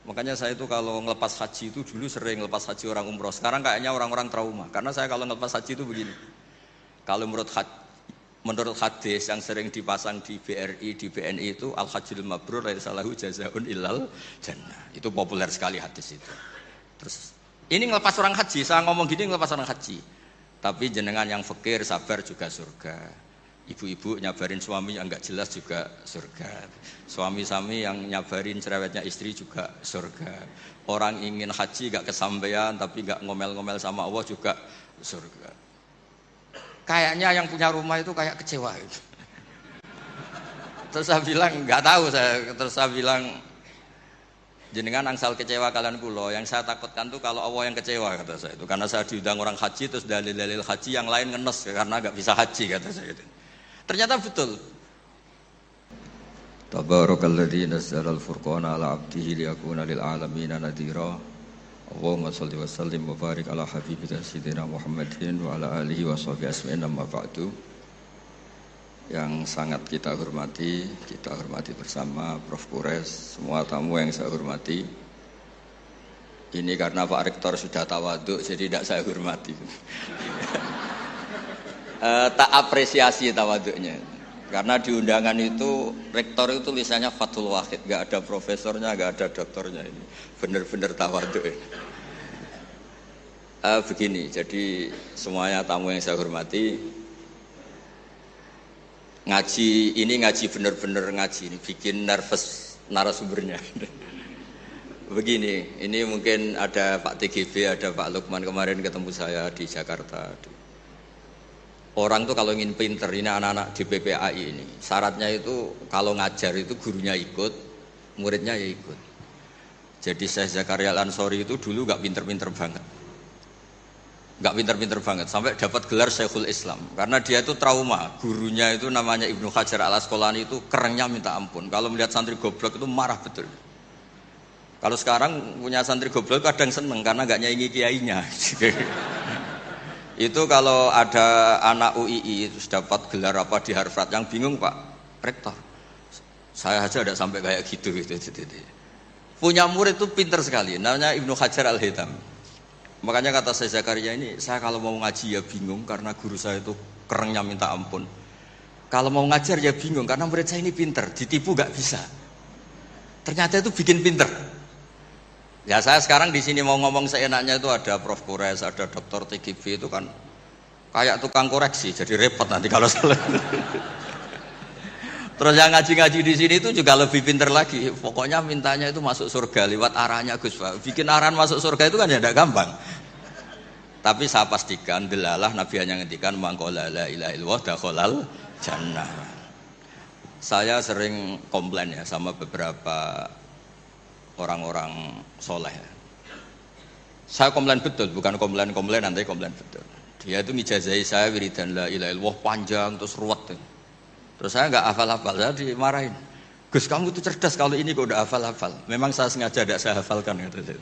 Makanya saya itu kalau ngelepas haji itu dulu sering ngelepas haji orang umroh. Sekarang kayaknya orang-orang trauma. Karena saya kalau ngelepas haji itu begini. Kalau menurut hadis yang sering dipasang di BRI, di BNI itu al-hajjul mabrur laisa lahu jazaa'un illal jannah. Itu populer sekali hadis itu. Terus ini ngelepas orang haji, saya ngomong gini ngelepas orang haji. Tapi jenengan yang fakir sabar juga surga. Ibu-ibu nyabarin suami yang enggak jelas juga surga. Suami-suami yang nyabarin cerewetnya istri juga surga. Orang ingin haji enggak kesampaian tapi enggak ngomel-ngomel sama Allah juga surga. Kayaknya yang punya rumah itu kayak kecewa gitu. Terus saya bilang enggak tahu saya. Terus saya bilang jenengan angsal kecewa kalian kulo. Yang saya takutkan tuh kalau Allah yang kecewa kata saya itu. Karena saya diundang orang haji terus dalil-dalil haji yang lain ngenes karena enggak bisa haji kata saya itu. Ternyata betul. Tabarakalladzi nazzala al-furqana ala 'abdihi liyakuna lil 'alamin nadhira. Allahumma shalli wa sallim wa barik ala habibika sayyidina Muhammadin wa ala alihi wa sahbihi ajma'in amma ba'du. Yang sangat kita hormati bersama Prof. Kures, semua tamu yang saya hormati. Ini karena Pak Rektor sudah tawaduk jadi tidak saya hormati. Tak apresiasi tawaduknya. Karena di undangan itu rektor itu tulisannya Fathul Wahid, nggak ada profesornya, nggak ada doktornya ini, bener-bener tawaduk. Begini, jadi semuanya tamu yang saya hormati, ngaji bener-bener ngaji, ini bikin nervous narasumbernya. Begini, ini mungkin ada Pak TGB, ada Pak Lukman kemarin ketemu saya di Jakarta. Orang tuh kalau ingin pinter, ini anak-anak di PPAI ini, syaratnya itu kalau ngajar itu gurunya ikut, muridnya ya ikut. Jadi Syekh Zakaria Al-Ansori itu dulu gak pinter-pinter banget. Gak pinter-pinter banget, sampai dapat gelar Syekhul Islam. Karena dia itu trauma, gurunya itu namanya Ibnu Hajar Al-Asqalani itu kerennya minta ampun. Kalau melihat santri goblok itu marah betul. Kalau sekarang punya santri goblok kadang seneng karena gak nyaingi kiainya. Itu kalau ada anak UII terus dapat gelar apa di Harvard yang bingung Pak Rektor, saya aja ada sampai kayak gitu. Punya murid itu pinter sekali, namanya Ibnu Hajar Al-Haythami. Makanya kata saya Zakaria ini, saya kalau mau ngaji ya bingung karena guru saya itu kerennya minta ampun. Kalau mau ngajar ya bingung karena murid saya ini pinter, ditipu gak bisa. Ternyata itu bikin pinter. Ya saya sekarang di sini mau ngomong seenaknya itu ada Prof. Kures, ada Dr. TGB itu kan kayak tukang koreksi, jadi repot nanti kalau salah. Terus yang ngaji-ngaji di sini itu juga lebih pinter lagi. Pokoknya mintanya itu masuk surga lewat arahnya Gus Pak. Bikin arahan masuk surga itu kan ya tidak gampang. Tapi saya pastikan delalah Nabi hanya ngendikan mangqala la ilaha illallah dakhalal jannah. Saya sering komplain ya sama beberapa orang-orang soleh. Saya komplain betul, bukan komplain nanti komplain betul. Dia itu ngijazahi saya wiridan la ilaha illallah panjang terus ruwet. Terus saya nggak hafal-hafal, saya dimarahin. Gus kamu itu cerdas kalau ini kok udah hafal-hafal. Memang saya sengaja tidak saya hafalkan gitu.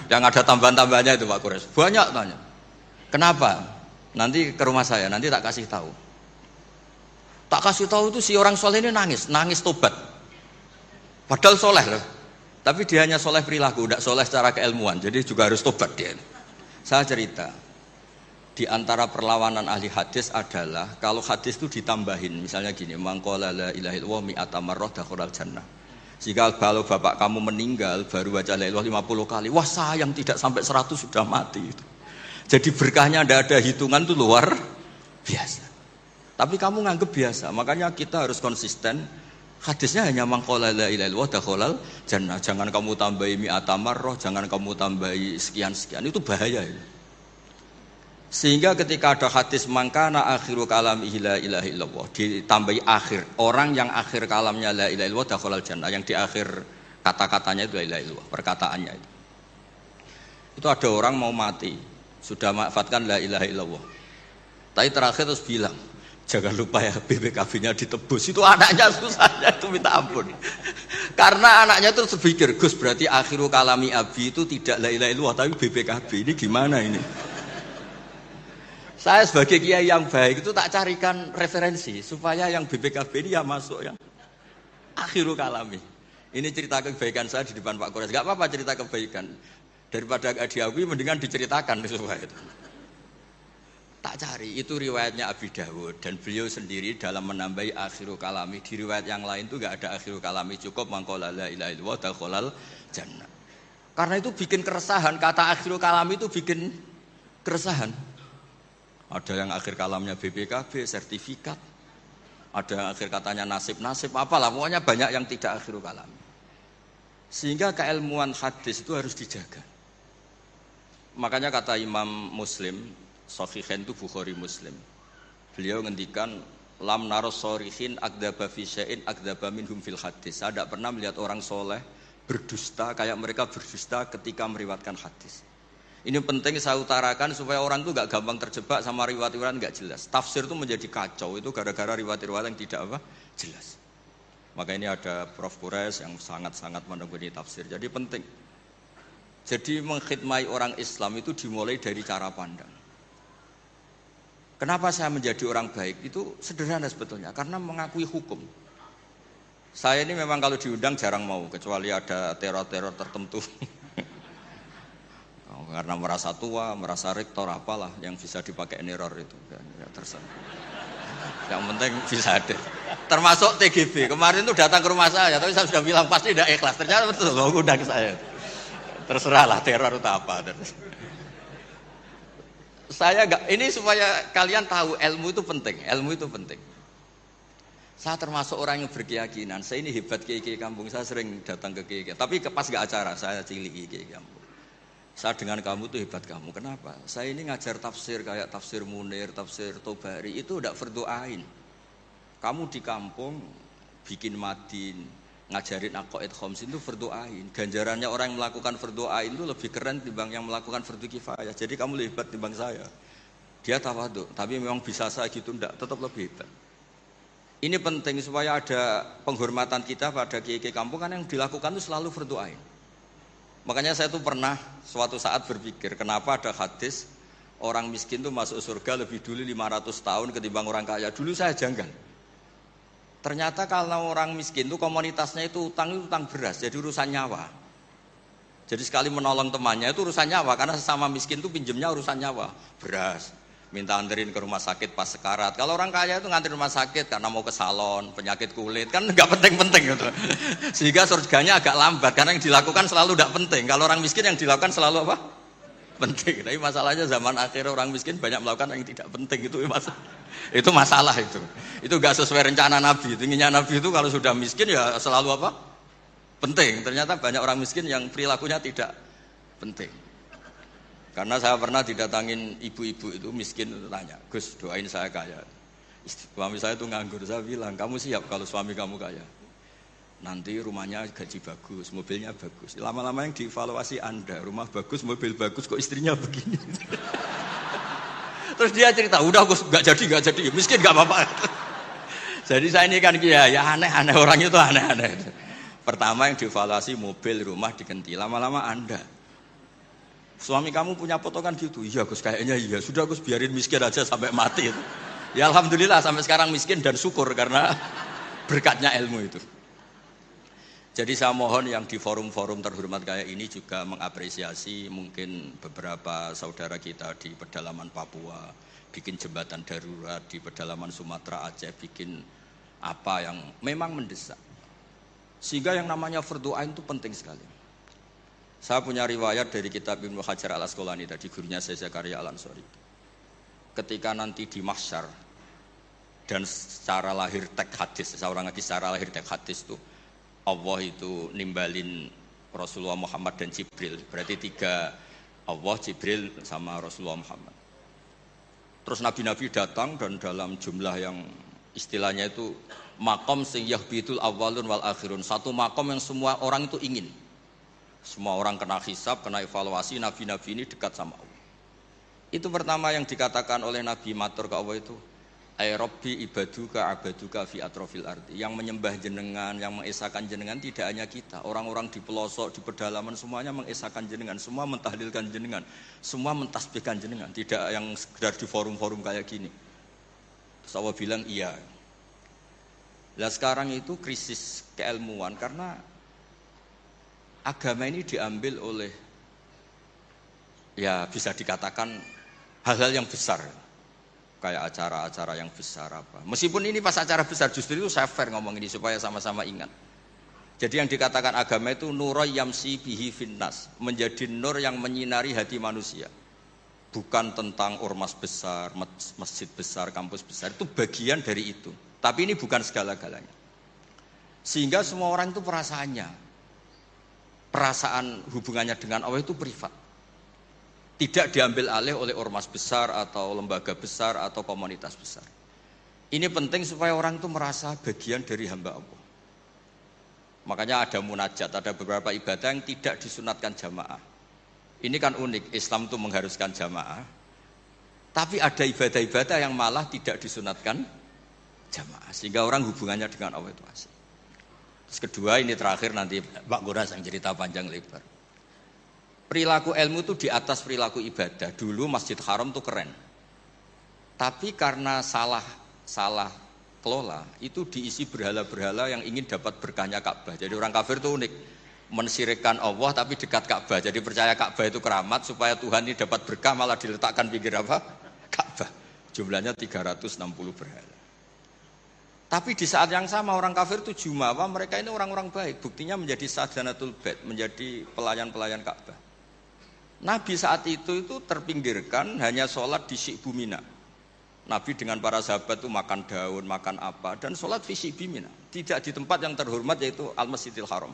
Yang ada tambahan-tambahannya itu Pak Kures. Banyak tanya. Kenapa? Nanti ke rumah saya, nanti tak kasih tahu. Tak kasih tahu itu si orang soleh ini nangis tobat. Padahal soleh loh. Tapi dia hanya soleh perilaku, tidak soleh secara keilmuan. Jadi juga harus tobat dia. Saya cerita, di antara perlawanan ahli hadis adalah kalau hadis itu ditambahin, misalnya gini, mangqala la ilaha illallah mi'ata marrah dakhalal jannah. Jika kalau bapak kamu meninggal baru baca la ilaha 50 kali, wah sayang tidak sampai 100 sudah mati. Jadi berkahnya tidak ada hitungan itu luar biasa. Tapi kamu nganggep biasa, makanya kita harus konsisten. Hadisnya hanya mangqala la ilaha illallah dakhalal jannah. Jangan kamu tambahi mi'ata marrah, jangan kamu tambahi sekian-sekian, itu bahaya itu. Sehingga ketika ada hadis mangkana akhiru kalamihi la ilaha illallah ditambahi akhir, orang yang akhir kalamnya la ilaha illallah dakhalal jannah, yang di akhir kata-katanya itu la ilaha illallah, perkataannya itu. Itu ada orang mau mati, sudah manfaatkan la ilaha illallah. Tapi terakhir terus bilang, jangan lupa ya BPKB-nya ditebus. Itu anaknya susahnya itu minta ampun. Karena anaknya terus berpikir, Gus berarti akhiru kalami abi itu tidak la ilaha illallah tapi BPKB. Ini gimana ini? Saya sebagai kiai yang baik itu tak carikan referensi supaya yang BPKB ini ya masuk yang akhiru kalami. Ini cerita kebaikan saya di depan Pak Kores. Gak apa-apa cerita kebaikan. Daripada gak diakui, mendingan diceritakan supaya itu. Tak cari, itu riwayatnya Abi Dawud. Dan beliau sendiri dalam menambahi akhirul kalami. Di riwayat yang lain itu gak ada akhirul kalami. Cukup mangkola la ilaha illallah dakhalal jannah. Karena itu bikin keresahan. Kata akhirul kalami itu bikin keresahan. Ada yang akhir kalamnya BPKB, sertifikat. Ada yang akhir katanya nasib-nasib. Apalah, pokoknya banyak yang tidak akhirul kalami. Sehingga keilmuan hadis itu harus dijaga. Makanya kata Imam Muslim, Sahihain itu Bukhari Muslim. Beliau ngendikan lam naros sorihin akdaba fi syai'in akdaba minhum fil hadis. Saya tidak pernah melihat orang soleh berdusta kayak mereka berdusta ketika meriwayatkan hadis. Ini penting saya utarakan supaya orang itu gak gampang terjebak sama riwayat-riwayat gak jelas. Tafsir itu menjadi kacau itu gara-gara riwayat-riwayat yang tidak jelas. Maka ini ada Prof. Kures yang sangat-sangat menekuni tafsir. Jadi penting. Jadi mengkhidmati orang Islam itu dimulai dari cara pandang. Kenapa saya menjadi orang baik? Itu sederhana sebetulnya. Karena mengakui hukum. Saya ini memang kalau diundang jarang mau. Kecuali ada teror-teror tertentu. Karena merasa tua, merasa rektor, apalah yang bisa dipakai neror itu. Ya, terserah. Yang penting bisa hadir. Termasuk TGB. Kemarin itu datang ke rumah saya, tapi saya sudah bilang pasti tidak ikhlas. Ternyata betul loh undang saya. Terserahlah teror itu apa. Saya enggak, ini supaya kalian tahu ilmu itu penting. Ilmu itu penting. Saya termasuk orang yang berkeyakinan. Saya ini hebat kiai-kiai kampung. Saya sering datang ke kiai-kiai. Tapi pas enggak acara, saya ciliki kiai kampung. Saya dengan kamu tuh hebat kamu. Kenapa? Saya ini ngajar tafsir kayak tafsir Munir, tafsir Tobari itu udah fardu ain. Kamu di kampung bikin madin, ngajarin aqaid khamsin itu fardu ain. Ganjarannya orang yang melakukan fardu ain itu lebih keren timbang yang melakukan fardu kifayah. Jadi kamu lebih hebat timbang saya. Dia tawadhu, tapi memang bisa saya gitu enggak, tetap lebih hebat. Ini penting supaya ada penghormatan kita pada kiai-kiai kampung kan yang dilakukan itu selalu fardu ain. Makanya saya tuh pernah suatu saat berpikir kenapa ada hadis orang miskin tuh masuk surga lebih dulu 500 tahun ketimbang orang kaya. Dulu saya janggal. Ternyata kalau orang miskin tuh komunitasnya itu utang beras, jadi urusan nyawa. Jadi sekali menolong temannya itu urusan nyawa karena sesama miskin tuh pinjemnya urusan nyawa, beras. Minta anterin ke rumah sakit pas sekarat. Kalau orang kaya itu nganterin rumah sakit karena mau ke salon, penyakit kulit, kan nggak penting-penting gitu. Sehingga surganya agak lambat karena yang dilakukan selalu tidak penting. Kalau orang miskin yang dilakukan selalu apa? Penting. Tapi masalahnya zaman akhir orang miskin banyak melakukan yang tidak penting itu masalah itu. Itu nggak sesuai rencana Nabi. Inginnya Nabi itu kalau sudah miskin ya selalu apa? Penting. Ternyata banyak orang miskin yang perilakunya tidak penting. Karena saya pernah didatangin ibu-ibu itu miskin itu tanya, Gus doain saya kaya. Suami saya itu nganggur, saya bilang kamu siap kalau suami kamu kaya. Nanti rumahnya gaji bagus, mobilnya bagus. Lama-lama yang dievaluasi Anda, rumah bagus, mobil bagus, kok istrinya begini. Terus dia cerita, udah Gus nggak jadi, miskin nggak apa-apa. Jadi saya ini kan ya aneh-aneh orang itu aneh-aneh. Pertama yang dievaluasi mobil, rumah diganti, lama-lama Anda. Suami kamu punya foto kan gitu, iya Gus kayaknya iya, sudah Gus biarin miskin aja sampai mati itu. Ya alhamdulillah sampai sekarang miskin dan syukur karena berkatnya ilmu itu. Jadi saya mohon yang di forum-forum terhormat kayak ini juga mengapresiasi mungkin beberapa saudara kita di pedalaman Papua, bikin jembatan darurat di pedalaman Sumatera Aceh, bikin apa yang memang mendesak. Sehingga yang namanya fardu ain itu penting sekali. Saya punya riwayat dari kitab Ibnu Hajar al-Asqalani tadi, gurunya saya Zakaria al-Ansori. Ketika nanti di mahsyar dan secara lahir teks hadis, seorang lagi secara lahir teks hadis itu Allah itu nimbalin Rasulullah Muhammad dan Jibril. Berarti tiga, Allah, Jibril sama Rasulullah Muhammad. Terus nabi-nabi datang dan dalam jumlah yang istilahnya itu makom sing yahbitul awwalun wal akhirun. Satu makom yang semua orang itu ingin. Semua orang kena hisab, kena evaluasi, nabi-nabi ini dekat sama Allah. Itu pertama yang dikatakan oleh Nabi matur ke Allah itu, ay Rabbi ibaduka abaduka fi atrofil ardi. Yang menyembah jenengan, yang mengesahkan jenengan tidak hanya kita. Orang-orang di pelosok, di pedalaman semuanya mengesahkan jenengan, semua mentahlilkan jenengan, semua mentasbihkan jenengan. Tidak yang sekedar di forum-forum kayak gini. Terus Allah bilang iya. Nah sekarang itu krisis keilmuan karena agama ini diambil oleh, ya bisa dikatakan hal-hal yang besar, kayak acara-acara yang besar apa. Meskipun ini pas acara besar, justru itu saya fair ngomong ini supaya sama-sama ingat. Jadi yang dikatakan agama itu nuroy yamsi bihi finnas, menjadi nur yang menyinari hati manusia. Bukan tentang ormas besar, masjid besar, kampus besar, itu bagian dari itu. Tapi ini bukan segala-galanya. Sehingga semua orang itu perasaan hubungannya dengan Allah itu privat. Tidak diambil alih oleh ormas besar atau lembaga besar atau komunitas besar. Ini penting supaya orang itu merasa bagian dari hamba Allah. Makanya ada munajat, ada beberapa ibadah yang tidak disunatkan jamaah. Ini kan unik, Islam itu mengharuskan jamaah. Tapi ada ibadah-ibadah yang malah tidak disunatkan jamaah. Sehingga orang hubungannya dengan Allah itu asik. Terus kedua, ini terakhir nanti Pak Guras yang cerita panjang lebar. Perilaku ilmu itu di atas perilaku ibadah. Dulu Masjid Haram itu keren. Tapi karena salah kelola, itu diisi berhala-berhala yang ingin dapat berkahnya Ka'bah. Jadi orang kafir itu unik, mensyirikkan Allah tapi dekat Ka'bah. Jadi percaya Ka'bah itu keramat, supaya Tuhan ini dapat berkah malah diletakkan pinggir apa? Ka'bah. Jumlahnya 360 berhala. Tapi di saat yang sama orang kafir itu jumawa, mereka ini orang-orang baik. Buktinya menjadi sadanatul bait, menjadi pelayan-pelayan Ka'bah. Nabi saat itu terpinggirkan, hanya sholat di Syi'bu Mina. Nabi dengan para sahabat itu makan daun, makan apa, dan sholat di Syi'bu Mina. Tidak di tempat yang terhormat yaitu Al-Masjidil Haram.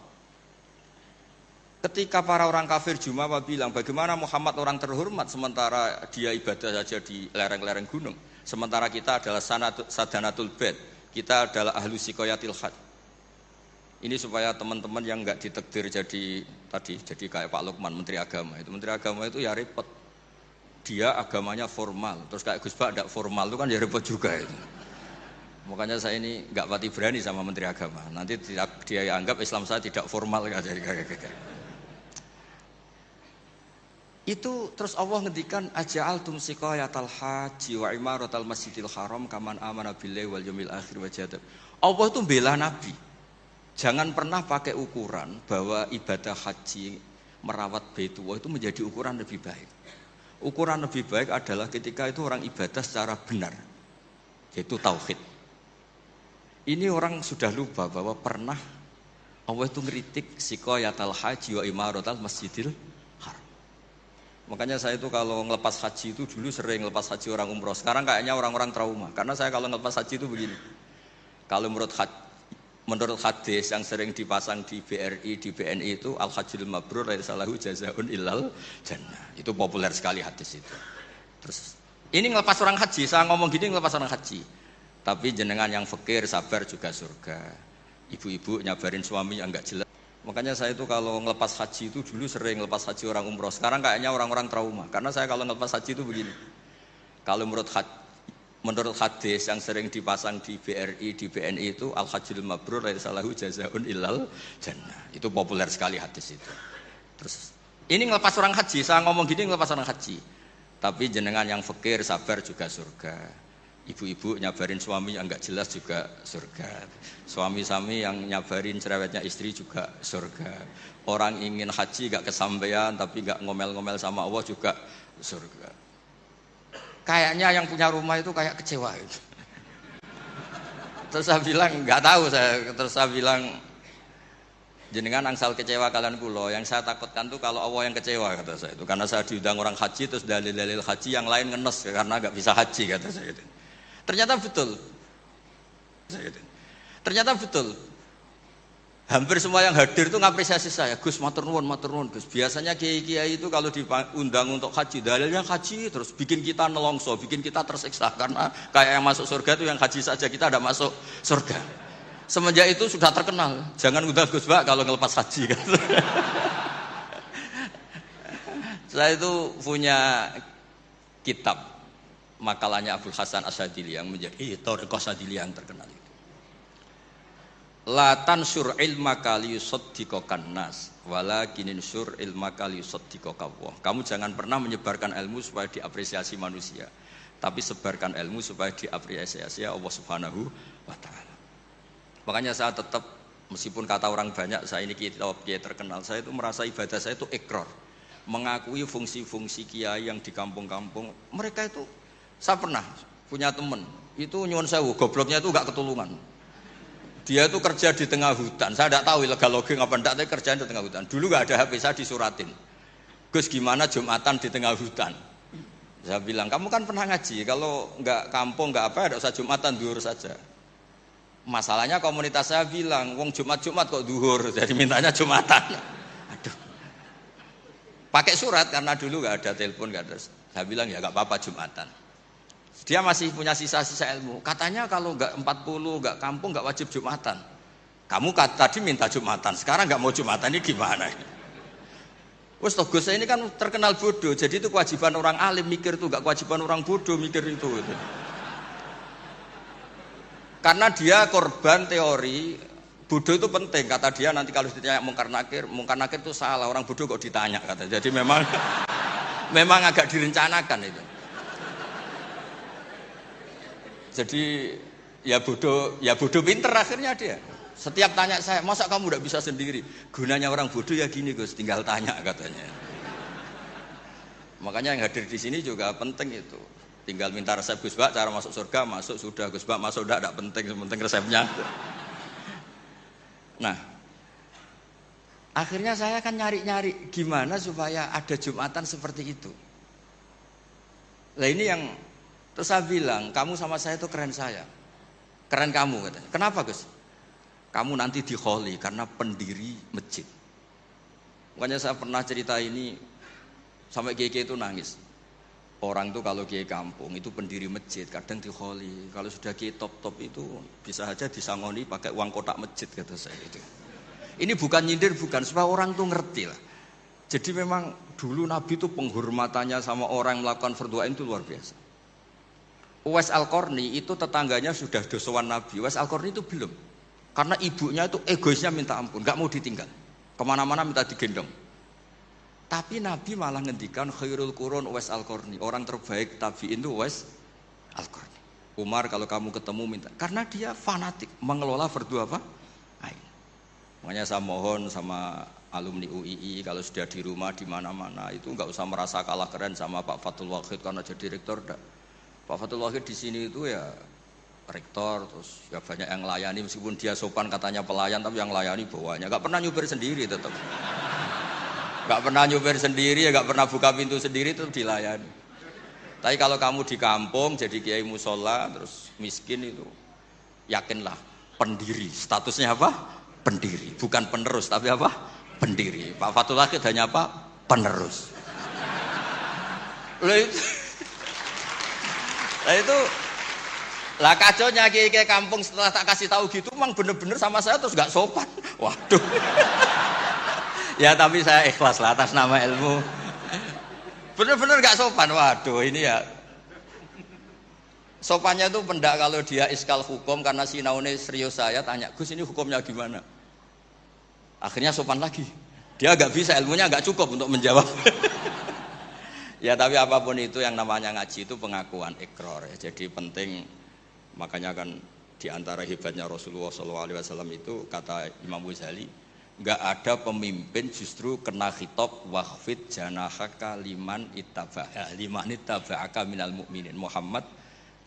Ketika para orang kafir Jumawa bilang, bagaimana Muhammad orang terhormat sementara dia ibadah saja di lereng-lereng gunung. Sementara kita adalah sadanatul bait, kita adalah ahlu sikoyatil hajj. Ini supaya teman-teman yang enggak ditakdir jadi kayak Pak Lukman, Menteri Agama. Menteri Agama itu ya repot. Dia agamanya formal, terus kayak Gus Pak enggak formal itu kan ya repot juga itu. Makanya saya ini enggak pati berani sama Menteri Agama. Nanti dia anggap Islam saya tidak formal kan jadi kayak. Itu terus Allah ngendikan aja'altum siqayatal haji wa imaratal masjidil haram kaman amana billahi wal yaumil akhir wa jahada. Allah itu bela Nabi. Jangan pernah pakai ukuran bahwa ibadah haji merawat Baitullah itu menjadi ukuran lebih baik. Ukuran lebih baik adalah ketika itu orang ibadah secara benar, yaitu tauhid. Ini orang sudah lupa bahwa pernah Allah itu ngeritik siqayatal haji wa imaratal masjidil haram. Makanya saya itu kalau ngelepas haji itu dulu sering ngelepas haji orang umroh. Sekarang kayaknya orang-orang trauma. Karena saya kalau ngelepas haji itu begini. Kalau menurut hadis yang sering dipasang di BRI, di BNI itu al-hajjul mabrur laisa lahu jazaa'un illal jannah. Itu populer sekali hadis itu. Terus ini ngelepas orang haji, saya ngomong gini ngelepas orang haji. Tapi jenengan yang fakir sabar juga surga. Ibu-ibu nyabarin suami yang enggak jelas. Makanya saya itu kalau ngelepas haji itu dulu sering ngelepas haji orang umroh. Sekarang kayaknya orang-orang trauma. Karena saya kalau ngelepas haji itu begini. Kalau menurut hadis yang sering dipasang di BRI, di BNI itu al-hajjul mabrur laisa lahu jazaa'un illal jannah. Itu populer sekali hadis itu. Terus ini ngelepas orang haji, saya ngomong gini ngelepas orang haji. Tapi jenengan yang fakir sabar juga surga. Ibu-ibu nyabarin suami yang enggak jelas juga surga. Suami-suami yang nyabarin cerewetnya istri juga surga. Orang ingin haji enggak kesampaian tapi enggak ngomel-ngomel sama Allah juga surga. Kayaknya yang punya rumah itu kayak kecewa gitu. Terus saya bilang nggak tahu terus saya bilang jenengan angsal kecewa kalian kulo. Yang saya takutkan tuh kalau Allah yang kecewa kata saya itu. Karena saya diundang orang haji terus dalil-dalil haji yang lain ngenes karena nggak bisa haji kata saya itu. Ternyata betul. Hampir semua yang hadir itu ngapresiasi saya. Gus matur nuwun Gus. Biasanya kiai-kiai itu kalau diundang untuk haji, dalilnya haji terus bikin kita nelongso, bikin kita tersiksa karena kayak yang masuk surga itu yang haji saja kita ada masuk surga. Semenjak itu sudah terkenal. Jangan undang Gus Pak kalau ngelepas haji kan. Saya itu punya kitab makalahnya Abdul Hasan Asyadili yang menjadi Thariqah Asyadili yang terkenal. La tansur ilmaka liyusaddiqakan nas walakin insur ilmaka liyusaddiqaka Allah. Kamu jangan pernah menyebarkan ilmu supaya diapresiasi manusia, tapi sebarkan ilmu supaya diapresiasi Allah Subhanahu wa taala. Makanya saya tetap Meskipun kata orang banyak, saya ini kiai terkenal, saya itu merasa ibadah saya itu ikrar. Mengakui fungsi-fungsi kiai yang di kampung-kampung. Mereka itu, saya pernah punya teman, itu nyuwun sewu, gobloknya itu gak ketulungan. Dia itu kerja di tengah hutan, saya tidak tahu ilegal logging apa enggak, tapi kerjaan di tengah hutan. Dulu gak ada HP, saya disuratin. Gus gimana Jumatan di tengah hutan? Saya bilang, kamu kan pernah ngaji, kalau nggak kampung nggak apa, ada usah Jumatan, duhur saja. Masalahnya komunitas saya bilang, wong Jumat kok duhur, jadi mintanya Jumatan. Aduh, pakai surat karena dulu nggak ada telepon, nggak ada. Saya bilang ya nggak apa-apa Jumatan. Dia masih punya sisa-sisa ilmu. Katanya kalau nggak 40 nggak kampung nggak wajib Jumatan. Kamu tadi minta Jumatan, sekarang nggak mau Jumatan, ini gimana? Wes toh Gus ini kan terkenal bodoh, jadi itu kewajiban orang alim mikir tuh, nggak kewajiban orang bodoh mikir itu. Karena dia korban teori bodoh itu penting, kata dia. Nanti kalau ditanya mungkar nakir itu salah, orang bodoh kok ditanya, kata. Jadi memang agak direncanakan itu. Jadi ya bodoh pinter akhirnya dia. Setiap tanya saya, masa kamu tidak bisa sendiri? Gunanya orang bodoh ya gini Gus, tinggal tanya, katanya. Makanya yang hadir di sini juga penting itu. Tinggal minta resep Gus Bak, cara masuk surga, masuk sudah. Gus Bak masuk udah, tidak penting, penting resepnya. Nah, akhirnya saya kan nyari-nyari gimana supaya ada Jumatan seperti itu. Nah ini yang terus saya bilang, kamu sama saya itu keren saya, keren kamu, katanya. Kenapa Gus? Kamu nanti dikholi karena pendiri masjid. Makanya saya pernah cerita ini sampai kiai itu nangis. Orang tuh kalau kiai kampung itu pendiri masjid kadang dikholi. Kalau sudah kiai top itu bisa aja disangoni pakai uang kotak masjid, kata saya itu. Ini bukan nyindir, bukan, supaya orang tuh ngerti lah. Jadi memang dulu Nabi itu penghormatannya sama orang yang melakukan fardhu ain itu luar biasa. Uwais Al-Qarni itu tetangganya sudah dosowan Nabi. Uwais Al-Qarni itu belum. Karena ibunya itu egoisnya minta ampun, gak mau ditinggal. Kemana-mana minta digendong. Tapi Nabi malah ngendikan khairul qurun Uwais Al-Qarni. Orang terbaik tabi'in itu Uwais Al-Qarni. Umar kalau kamu ketemu minta. Karena dia fanatik mengelola fardhu apa? Ain. Makanya saya mohon sama alumni UII kalau sudah di rumah di mana-mana itu nggak usah merasa kalah keren sama Pak Fathul Wahid karena jadi rektor. Pak Fathul Wahid di sini itu ya rektor, terus ya banyak yang layani, meskipun dia sopan katanya pelayan, tapi yang layani bawahnya. Gak pernah nyupir sendiri tetap. Gak pernah nyupir sendiri, ya gak pernah buka pintu sendiri, tetap dilayani. Tapi kalau kamu di kampung jadi kiai musola terus miskin itu, yakinlah pendiri. Statusnya apa? Pendiri, bukan penerus, tapi apa? Pendiri. Pak Fathul Wahid hanya apa? Penerus. Itu lah kacaunya kiai kampung setelah tak kasih tahu gitu, memang bener-bener sama saya terus gak sopan. Waduh. Ya tapi saya ikhlas lah atas nama ilmu. Bener-bener gak sopan. Waduh ini ya. Sopannya tuh pendak kalau dia iskal hukum karena sinaune serius saya tanya, Gus ini hukumnya gimana? Akhirnya sopan lagi. Dia gak bisa, ilmunya gak cukup untuk menjawab. Ya tapi apapun itu yang namanya ngaji itu pengakuan ikrar ya. Jadi penting. Makanya kan diantara hebatnya Rasulullah SAW itu kata Imam Ghazali, nggak ada pemimpin justru kena khitab wahfid janahaka liman ittaba'aka minal mu'minin. Muhammad,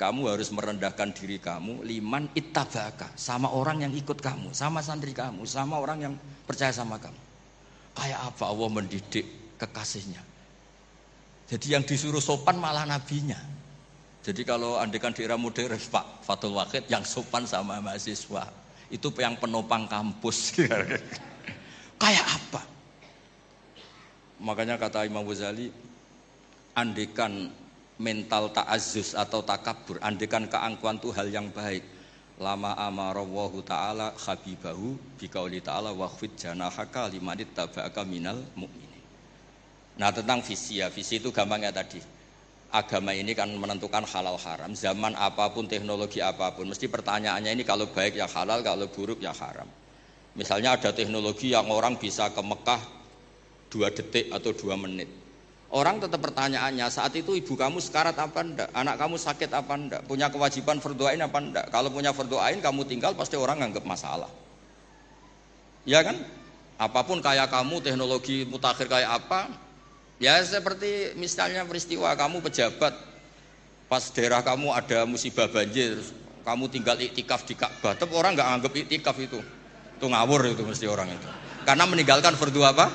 kamu harus merendahkan diri kamu liman ittaba'aka, sama orang yang ikut kamu, sama santri kamu, sama orang yang percaya sama kamu. Kayak apa Allah mendidik kekasihnya. Jadi yang disuruh sopan malah nabinya. Jadi kalau andekan di era modern Pak Fathul Wahid yang sopan sama mahasiswa itu yang penopang kampus. Kayak apa? Makanya kata Imam Ghazali, andekan mental ta'azzus atau takabur, andekan keangkuhan itu hal yang baik. Lama amarallahu ta'ala habibahu biqauli ta'ala wahfid janahaka limanit taba'aka minal mu'minin. Nah tentang visi ya, visi itu gampangnya tadi. Agama ini kan menentukan halal haram. Zaman apapun, teknologi apapun, mesti pertanyaannya ini kalau baik ya halal, kalau buruk ya haram. Misalnya ada teknologi yang orang bisa ke Mekah 2 detik atau 2 menit. Orang tetap pertanyaannya, saat itu ibu kamu sekarat apa enggak? Anak kamu sakit apa enggak? Punya kewajiban fardhu ain apa enggak? Kalau punya fardhu ain kamu tinggal pasti orang nganggap masalah. Ya kan? Apapun kayak kamu, teknologi mutakhir kayak apa, ya seperti misalnya peristiwa kamu pejabat, pas daerah kamu ada musibah banjir, kamu tinggal iktikaf di Ka'bah, tetap orang nggak anggap iktikaf itu ngawur itu mesti orang itu. Karena meninggalkan fardu apa?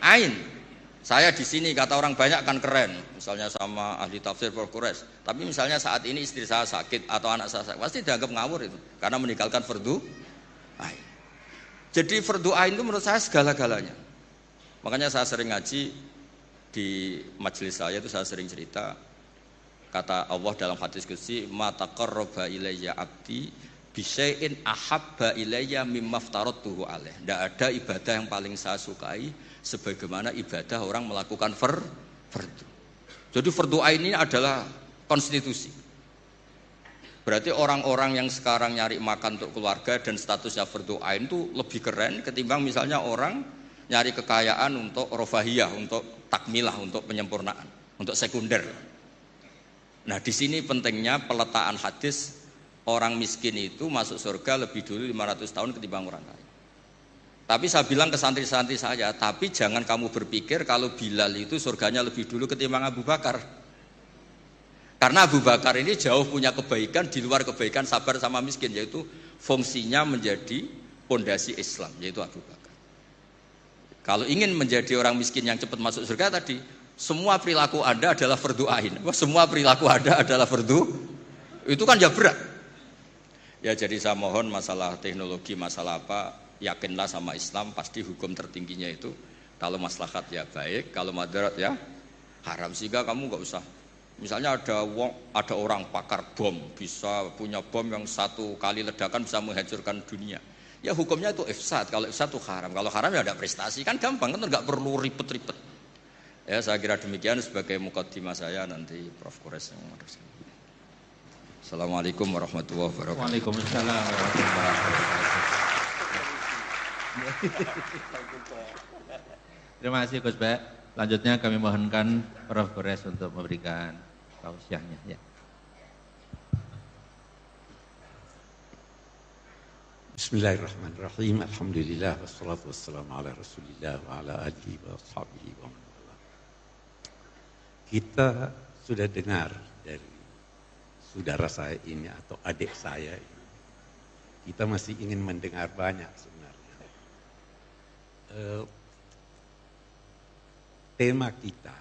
Ain. Saya di sini kata orang banyak kan keren, misalnya sama ahli tafsir Prof. Quraisy. Tapi misalnya saat ini istri saya sakit atau anak saya sakit, pasti dianggap ngawur itu, karena meninggalkan fardu ain. Jadi fardu ain itu menurut saya segala-galanya. Makanya saya sering ngaji di majelis saya itu saya sering cerita, kata Allah dalam hadis qudsi, ma taqarraba ilayya abdi bisyai'in ahabba ilayya mimma aftaradtuhu alaih. Tidak ada ibadah yang paling saya sukai sebagaimana ibadah orang melakukan fardu. Jadi fardu ain ini adalah konstitusi. Berarti orang-orang yang sekarang nyari makan untuk keluarga dan statusnya fardu ain itu lebih keren ketimbang misalnya orang nyari kekayaan untuk rofahiyah, untuk takmilah, untuk penyempurnaan, untuk sekunder. Nah, di sini pentingnya peletaan hadis orang miskin itu masuk surga lebih dulu 500 tahun ketimbang orang kaya. Tapi saya bilang ke santri-santri saya, tapi jangan kamu berpikir kalau Bilal itu surganya lebih dulu ketimbang Abu Bakar. Karena Abu Bakar ini jauh punya kebaikan di luar kebaikan sabar sama miskin, yaitu fungsinya menjadi pondasi Islam, yaitu Abu Bakar. Kalau ingin menjadi orang miskin yang cepat masuk surga tadi, semua perilaku Anda adalah fardu ain. Semua perilaku Anda adalah fardu. Itu kan ya berat. Ya jadi saya mohon masalah teknologi, masalah apa, yakinlah sama Islam, pasti hukum tertingginya itu kalau maslahat ya baik, kalau madarat ya haram. Sehingga kamu nggak usah, misalnya ada orang pakar bom, bisa punya bom yang satu kali ledakan bisa menghancurkan dunia, ya hukumnya itu ifsad. Kalau ifsad itu haram, kalau haram ya ada prestasi, kan gampang, kan nggak perlu ribet-ribet. Ya saya kira demikian sebagai mukaddimah saya, nanti Prof. Quraisy yang meneruskan. Assalamualaikum warahmatullahi wabarakatuh. Waalaikumsalam warahmatullahi wabarakatuh. Terima kasih Gus Bek. Selanjutnya kami mohonkan Prof. Quraisy untuk memberikan tausiahnya. Ya. Bismillahirrahmanirrahim. Alhamdulillah wassalatu wassalamu ala Rasulillah wa ala alihi wa sahbihi wa man wala. Kita sudah dengar dari saudara saya ini atau adik saya ini. Kita masih ingin mendengar banyak sebenarnya. Tema kita,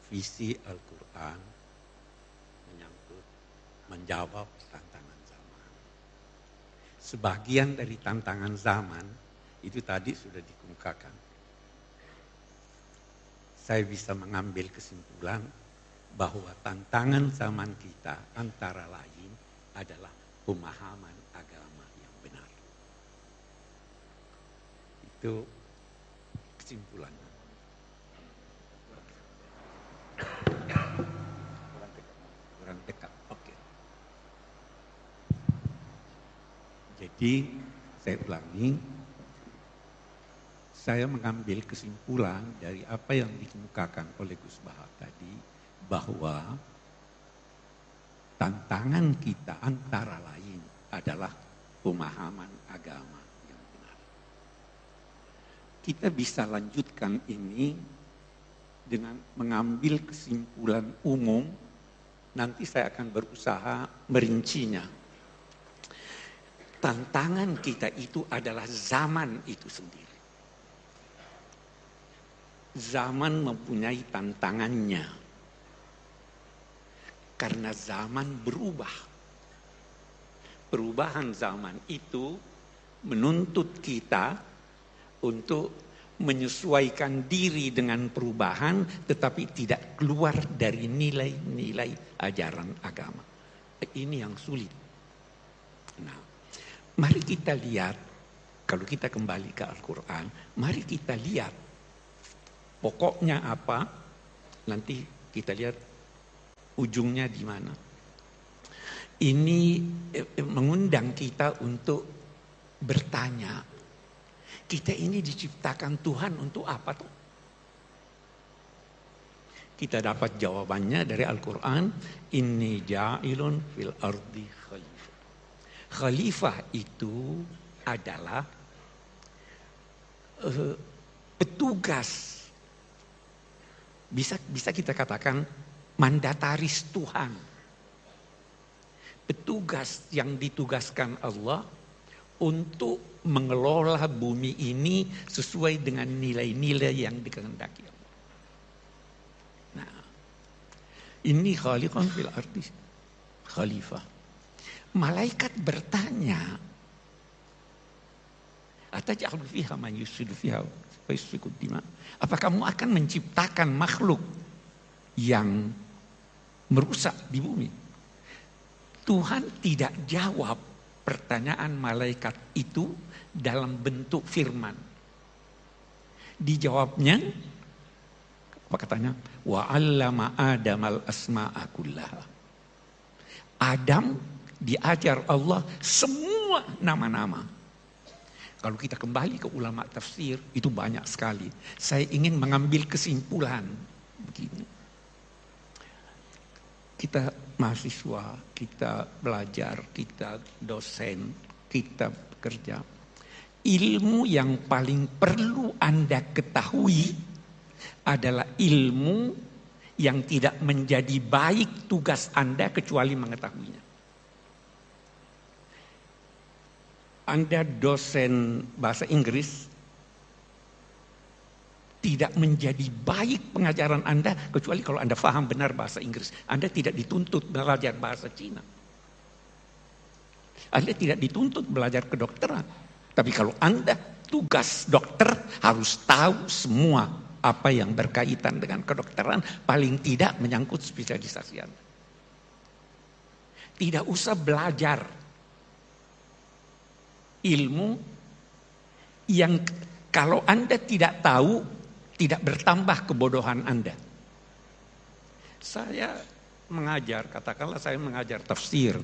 visi Al-Quran menyangkut menjawab tantangan zaman. Sebagian dari tantangan zaman itu tadi sudah dikemukakan. Saya bisa mengambil kesimpulan bahwa tantangan zaman kita antara lain adalah pemahaman agama yang benar. Itu kesimpulannya. Kurang dekat. Oke. Jadi saya ulangi, saya mengambil kesimpulan dari apa yang dikemukakan oleh Gus Bahar tadi, bahwa tantangan kita antara lain adalah pemahaman agama yang benar. Kita bisa lanjutkan ini dengan mengambil kesimpulan umum, nanti saya akan berusaha merincinya. Tantangan kita itu adalah zaman itu sendiri. Zaman mempunyai tantangannya. Karena zaman berubah. Perubahan zaman itu menuntut kita untuk menyesuaikan diri dengan perubahan, tetapi tidak keluar dari nilai-nilai ajaran agama. Ini yang sulit. Nah, mari kita lihat, kalau kita kembali ke Al-Quran, mari kita lihat pokoknya apa, nanti kita lihat ujungnya di mana. Ini mengundang kita untuk bertanya, kita ini diciptakan Tuhan untuk apa tuh? Kita dapat jawabannya dari Al-Quran, inni ja'ilun fil ardi khalifah. Khalifah itu adalah petugas, bisa kita katakan mandataris Tuhan. Petugas yang ditugaskan Allah untuk mengelola bumi ini sesuai dengan nilai-nilai yang dikehendaki Allah. Nah, ini khaliqan fil ardi, khalifah. Malaikat bertanya, ataj'alu fiha man yufsidu fiha wa yasfiku dima? Apa kamu akan menciptakan makhluk yang merusak di bumi? Tuhan tidak jawab pertanyaan malaikat itu dalam bentuk firman. Dijawabnya, apa katanya? Wa 'allama Adamal asma'a kullaha. Adam diajar Allah semua nama-nama. Kalau kita kembali ke ulama tafsir, itu banyak sekali. Saya ingin mengambil kesimpulan begini. Kita mahasiswa, kita belajar, kita dosen, kita bekerja. Ilmu yang paling perlu Anda ketahui adalah ilmu yang tidak menjadi baik tugas Anda kecuali mengetahuinya. Anda dosen bahasa Inggris, tidak menjadi baik pengajaran Anda kecuali kalau Anda paham benar bahasa Inggris. Anda tidak dituntut belajar bahasa Cina. Anda tidak dituntut belajar kedokteran. Tapi kalau Anda tugas dokter harus tahu semua apa yang berkaitan dengan kedokteran, paling tidak menyangkut spesialisasi Anda. Tidak usah belajar ilmu yang kalau Anda tidak tahu, tidak bertambah kebodohan Anda. Saya mengajar, katakanlah saya mengajar tafsir.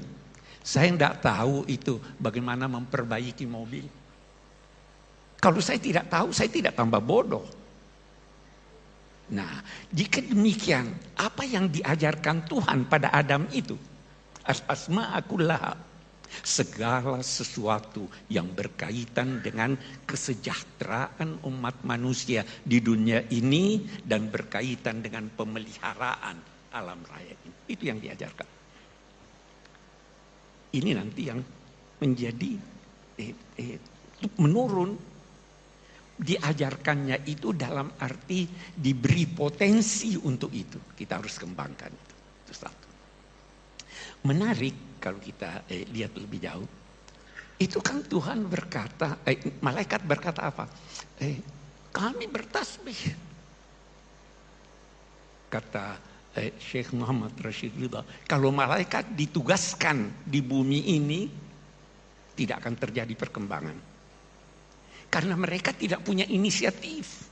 Saya tidak tahu itu bagaimana memperbaiki mobil. Kalau saya tidak tahu, saya tidak tambah bodoh. Nah, jika demikian, apa yang diajarkan Tuhan pada Adam itu? Asma'a kullaha. Segala sesuatu yang berkaitan dengan kesejahteraan umat manusia di dunia ini dan berkaitan dengan pemeliharaan alam raya ini. Itu yang diajarkan. Ini nanti yang menjadi menurun. Diajarkannya itu dalam arti diberi potensi untuk itu. Kita harus kembangkan itu. Itu satu. Menarik kalau kita lihat lebih jauh. Itu kan Tuhan berkata, malaikat berkata apa? Kami bertasbih. Kata Syekh Muhammad Rashid Ridha, kalau malaikat ditugaskan di bumi ini, tidak akan terjadi perkembangan. Karena mereka tidak punya inisiatif.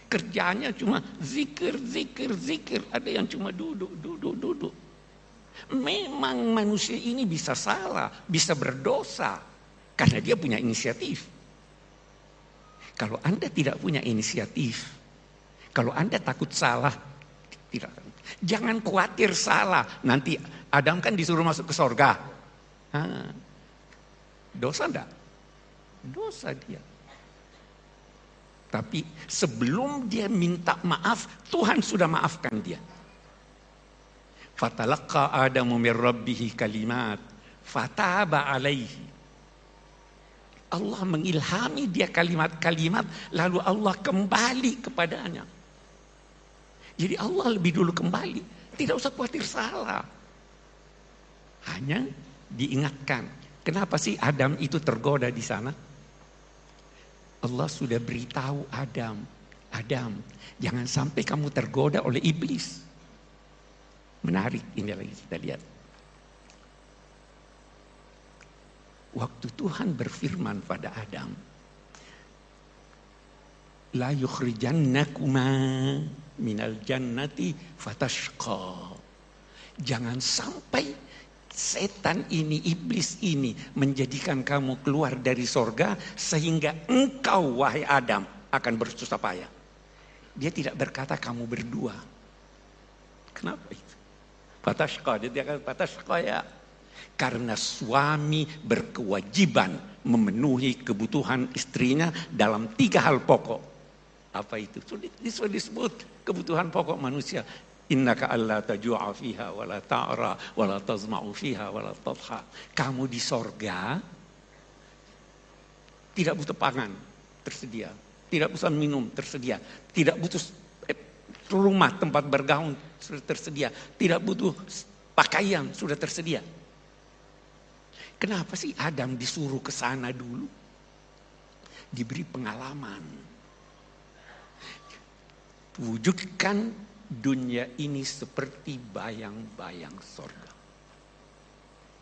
Kerjanya cuma zikir, zikir, zikir. Ada yang cuma duduk, duduk, duduk. Memang manusia ini bisa salah, bisa berdosa karena dia punya inisiatif. Kalau Anda tidak punya inisiatif, kalau Anda takut salah, tidak. Jangan khawatir salah. Nanti Adam kan disuruh masuk ke sorga. Dosa enggak? Dosa dia. Tapi sebelum dia minta maaf, Tuhan sudah maafkan dia. Fatalaqa Adamu min rabbih kalimat fataba alaihi. Allah mengilhami dia kalimat-kalimat, lalu Allah kembali kepadanya. Jadi Allah lebih dulu kembali, tidak usah khawatir salah. Hanya diingatkan, kenapa sih Adam itu tergoda di sana? Allah sudah beritahu Adam, jangan sampai kamu tergoda oleh iblis. Menarik, ini lagi kita lihat. Waktu Tuhan berfirman pada Adam, la yukhrijannakuma minal jannati fatashqa. Jangan sampai setan ini, iblis ini menjadikan kamu keluar dari sorga sehingga engkau, wahai Adam, akan bersusah payah. Dia tidak berkata kamu berdua. Kenapa itu? Fatashqa, dia kata fatashqa ya. Karena suami berkewajiban memenuhi kebutuhan istrinya dalam 3 hal pokok. Apa itu? Sudah disebut kebutuhan pokok manusia. Innaka alla taju'a fiha wa la ta'ra wa la tazma'u fiha wa la tadha. Kamu di sorga tidak butuh pangan, tersedia. Tidak butuh minum, tersedia. Tidak butuh rumah, tempat bergaul, sudah tersedia. Tidak butuh pakaian, sudah tersedia. Kenapa sih Adam disuruh ke sana dulu? Diberi pengalaman. Wujudkan dunia ini seperti bayang-bayang sorga.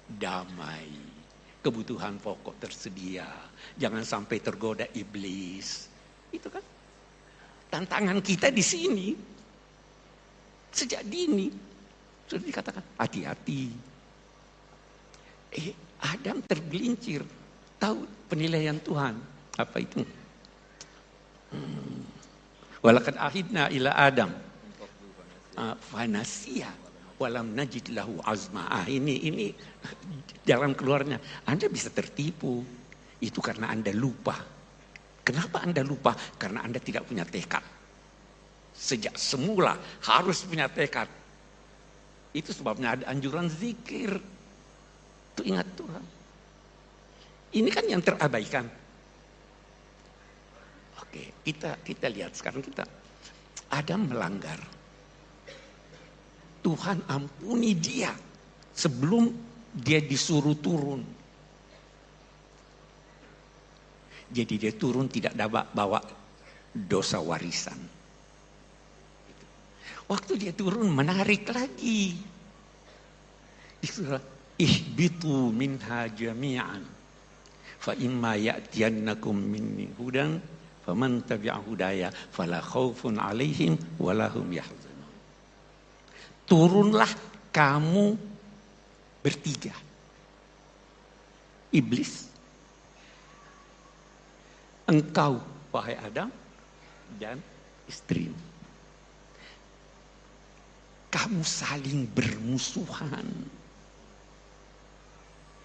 Damai, kebutuhan pokok tersedia. Jangan sampai tergoda iblis. Itu kan tantangan kita di sini. Sejak dini sudah dikatakan hati-hati. Adam tergelincir. Tahu penilaian Tuhan. Apa itu? Walaqad ahidna ila Adam. Fanasiya. Walam najid lahu azma. Ini jalan keluarnya. Anda bisa tertipu. Itu karena Anda lupa. Kenapa Anda lupa? Karena Anda tidak punya tekad. Sejak semula harus punya tekad. Itu sebabnya ada anjuran zikir. Itu ingat Tuhan. Ini kan yang terabaikan. Oke, kita lihat sekarang Adam melanggar. Tuhan ampuni dia sebelum dia disuruh turun. Jadi dia turun tidak dapat bawa dosa warisan. Waktu dia turun menarik lagi. Disuruh ihbitu minha jami'an fa imma ya'tiyannakum minni hudan faman tabi'a hudaya fala khaufun 'alaihim wala hum yahzanun. Turunlah kamu bertiga. Iblis, engkau wahai Adam dan istrimu. Kamu saling bermusuhan.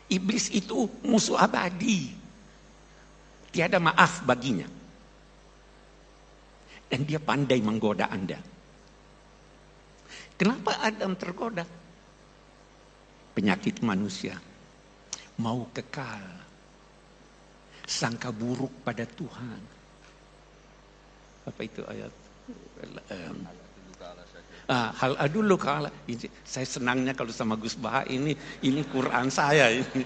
Iblis itu musuh abadi. Tiada maaf baginya. Dan dia pandai menggoda Anda. Kenapa Adam tergoda? Penyakit manusia. Mau kekal. Sangka buruk pada Tuhan. Apa itu ayat? Hal adullu kala. Saya senangnya kalau sama Gus Baha ini Quran saya ini.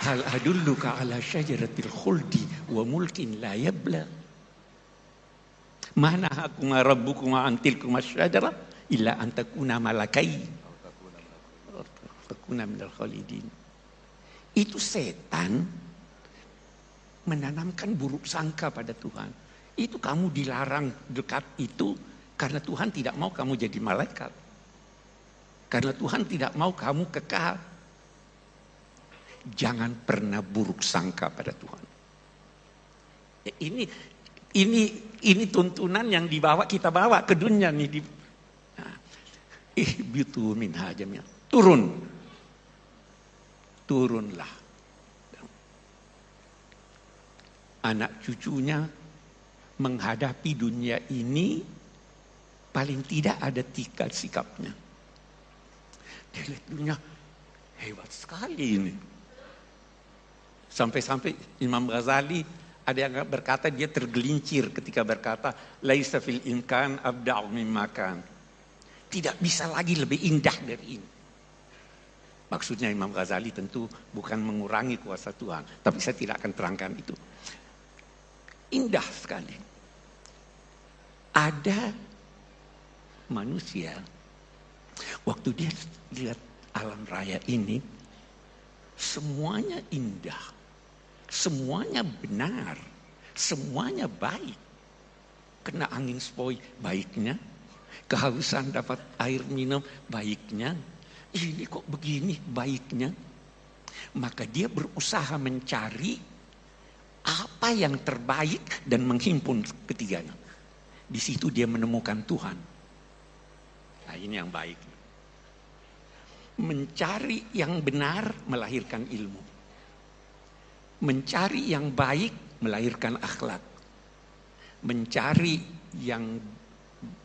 Hal adullu kala syajaratil khuldi wa mulkin la yabla. Mana hakuma rabbukuma antilkum asyajara illa an takuna malakai. Takuna minal khalidin. Itu setan menanamkan buruk sangka pada Tuhan. Itu kamu dilarang dekat itu karena Tuhan tidak mau kamu jadi malaikat. Karena Tuhan tidak mau kamu kekal. Jangan pernah buruk sangka pada Tuhan. Ini tuntunan yang kita bawa ke dunia nih. Ihbitu minha jami'an. Turunlah. Anak cucunya menghadapi dunia ini paling tidak ada 3 sikapnya. Dia lihat dunia hebat sekali ini. Sampai-sampai Imam Ghazali ada yang berkata dia tergelincir ketika berkata laisa fil imkan abda'u mimma kan. Tidak bisa lagi lebih indah dari ini. Maksudnya Imam Ghazali tentu bukan mengurangi kuasa Tuhan, tapi saya tidak akan terangkan itu. Indah sekali. Ada manusia, waktu dia lihat alam raya ini, semuanya indah, semuanya benar, semuanya baik. Kena angin sepoi, baiknya. Kehausan dapat air minum, baiknya. Ini kok begini, baiknya. Maka dia berusaha mencari apa yang terbaik dan menghimpun ketiganya. Di situ dia menemukan Tuhan. Nah, ini yang baik. Mencari yang benar melahirkan ilmu. Mencari yang baik melahirkan akhlak. Mencari yang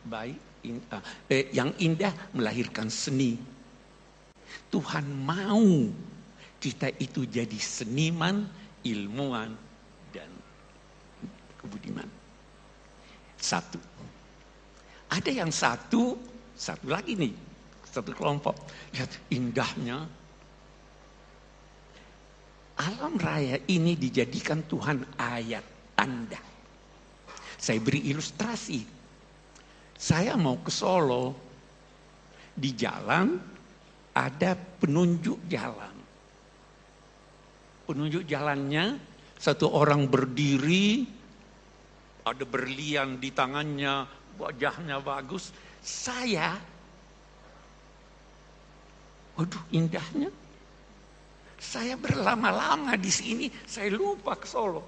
baik, yang indah melahirkan seni. Tuhan mau kita itu jadi seniman, ilmuwan, dan kebudiman. Satu. Ada yang satu lagi nih, satu kelompok. Lihat indahnya. Alam raya ini dijadikan Tuhan ayat tanda. Saya beri ilustrasi. Saya mau ke Solo, di jalan ada penunjuk jalan. Penunjuk jalannya satu orang berdiri, ada berlian di tangannya, wajahnya bagus. Saya, waduh indahnya. Saya berlama-lama di sini, saya lupa ke Solo.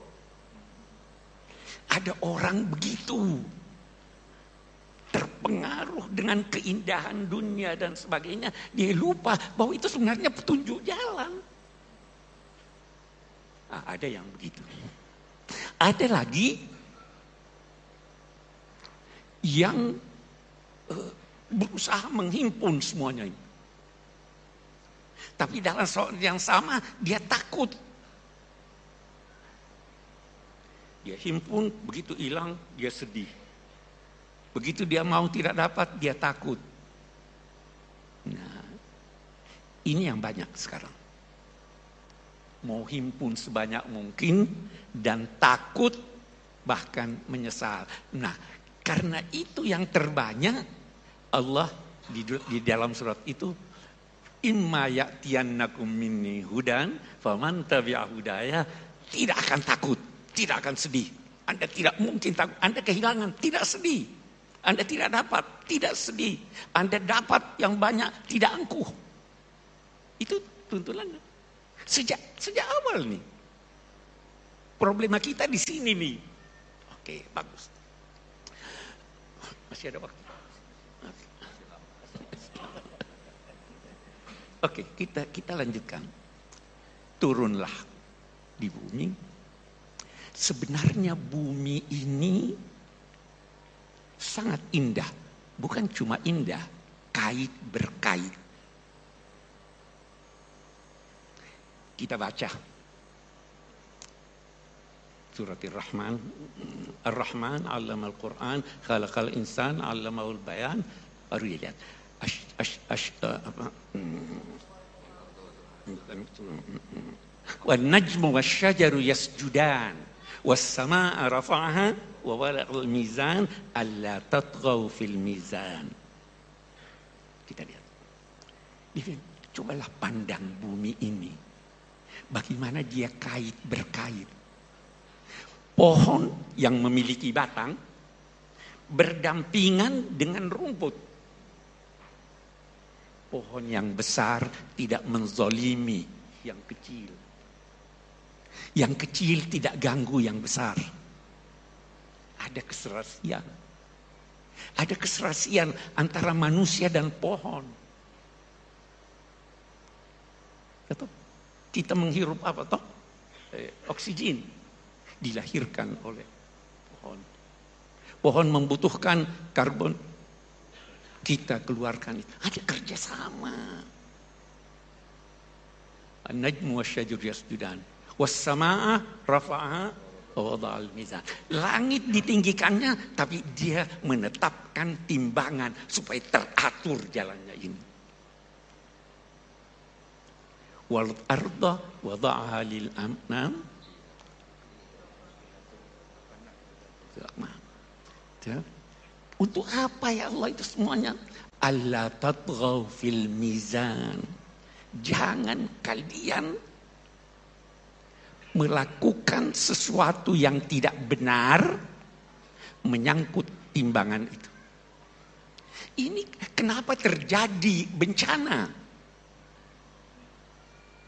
Ada orang begitu terpengaruh dengan keindahan dunia dan sebagainya, dia lupa bahwa itu sebenarnya petunjuk jalan. Nah, ada yang begitu. Ada lagi yang berusaha menghimpun semuanya ini. Tapi dalam soal yang sama dia takut. Dia himpun, begitu hilang dia sedih. Begitu dia mau tidak dapat dia takut. Nah, ini yang banyak sekarang. Mau himpun sebanyak mungkin dan takut bahkan menyesal. Nah, karena itu yang terbanyak Allah di dalam surat itu, imma ya'tiyannakum minni hudan faman tabi'a hudaya, tidak akan takut, tidak akan sedih. Anda tidak mungkin takut, Anda kehilangan, tidak sedih. Anda tidak dapat, tidak sedih. Anda dapat yang banyak, tidak angkuh. Itu tuntunannya. Sejak awal nih. Problema kita di sini nih. Oke, bagus. Masih ada waktu. Oke, kita lanjutkan. Turunlah di bumi. Sebenarnya bumi ini sangat indah. Bukan cuma indah, kait berkait. Kita baca surat Ar-Rahman. Ar-Rahman 'allamal Qur'an, khalaqal insan 'allamahul bayan. Baru lihat. Wan najmu wasyajaru yasjudan was samaa rafa'aha wa wala'al mizan alla tatghaw fil mizan. Kita lihat. Cobalah pandang bumi ini. Bagaimana dia kait berkait. Pohon yang memiliki batang berdampingan dengan rumput. Pohon yang besar tidak menzolimi yang kecil. Yang kecil tidak ganggu yang besar. Ada keserasian. Ada keserasian antara manusia dan pohon. Betul? Kita menghirup apa toh? Oksigen dilahirkan oleh pohon. Pohon membutuhkan karbon, kita keluarkan itu. Ada kerjasama. An-najmu wasyajur yasjudan was-samaa rafa'aha wa wada'al mizan. Langit ditinggikannya, tapi dia menetapkan timbangan supaya teratur jalannya ini. Wal arda wada'aha lil anam. Untuk apa ya Allah itu semuanya? Alla tatghaw fil mizan. Jangan kalian melakukan sesuatu yang tidak benar menyangkut timbangan itu. Ini kenapa terjadi bencana?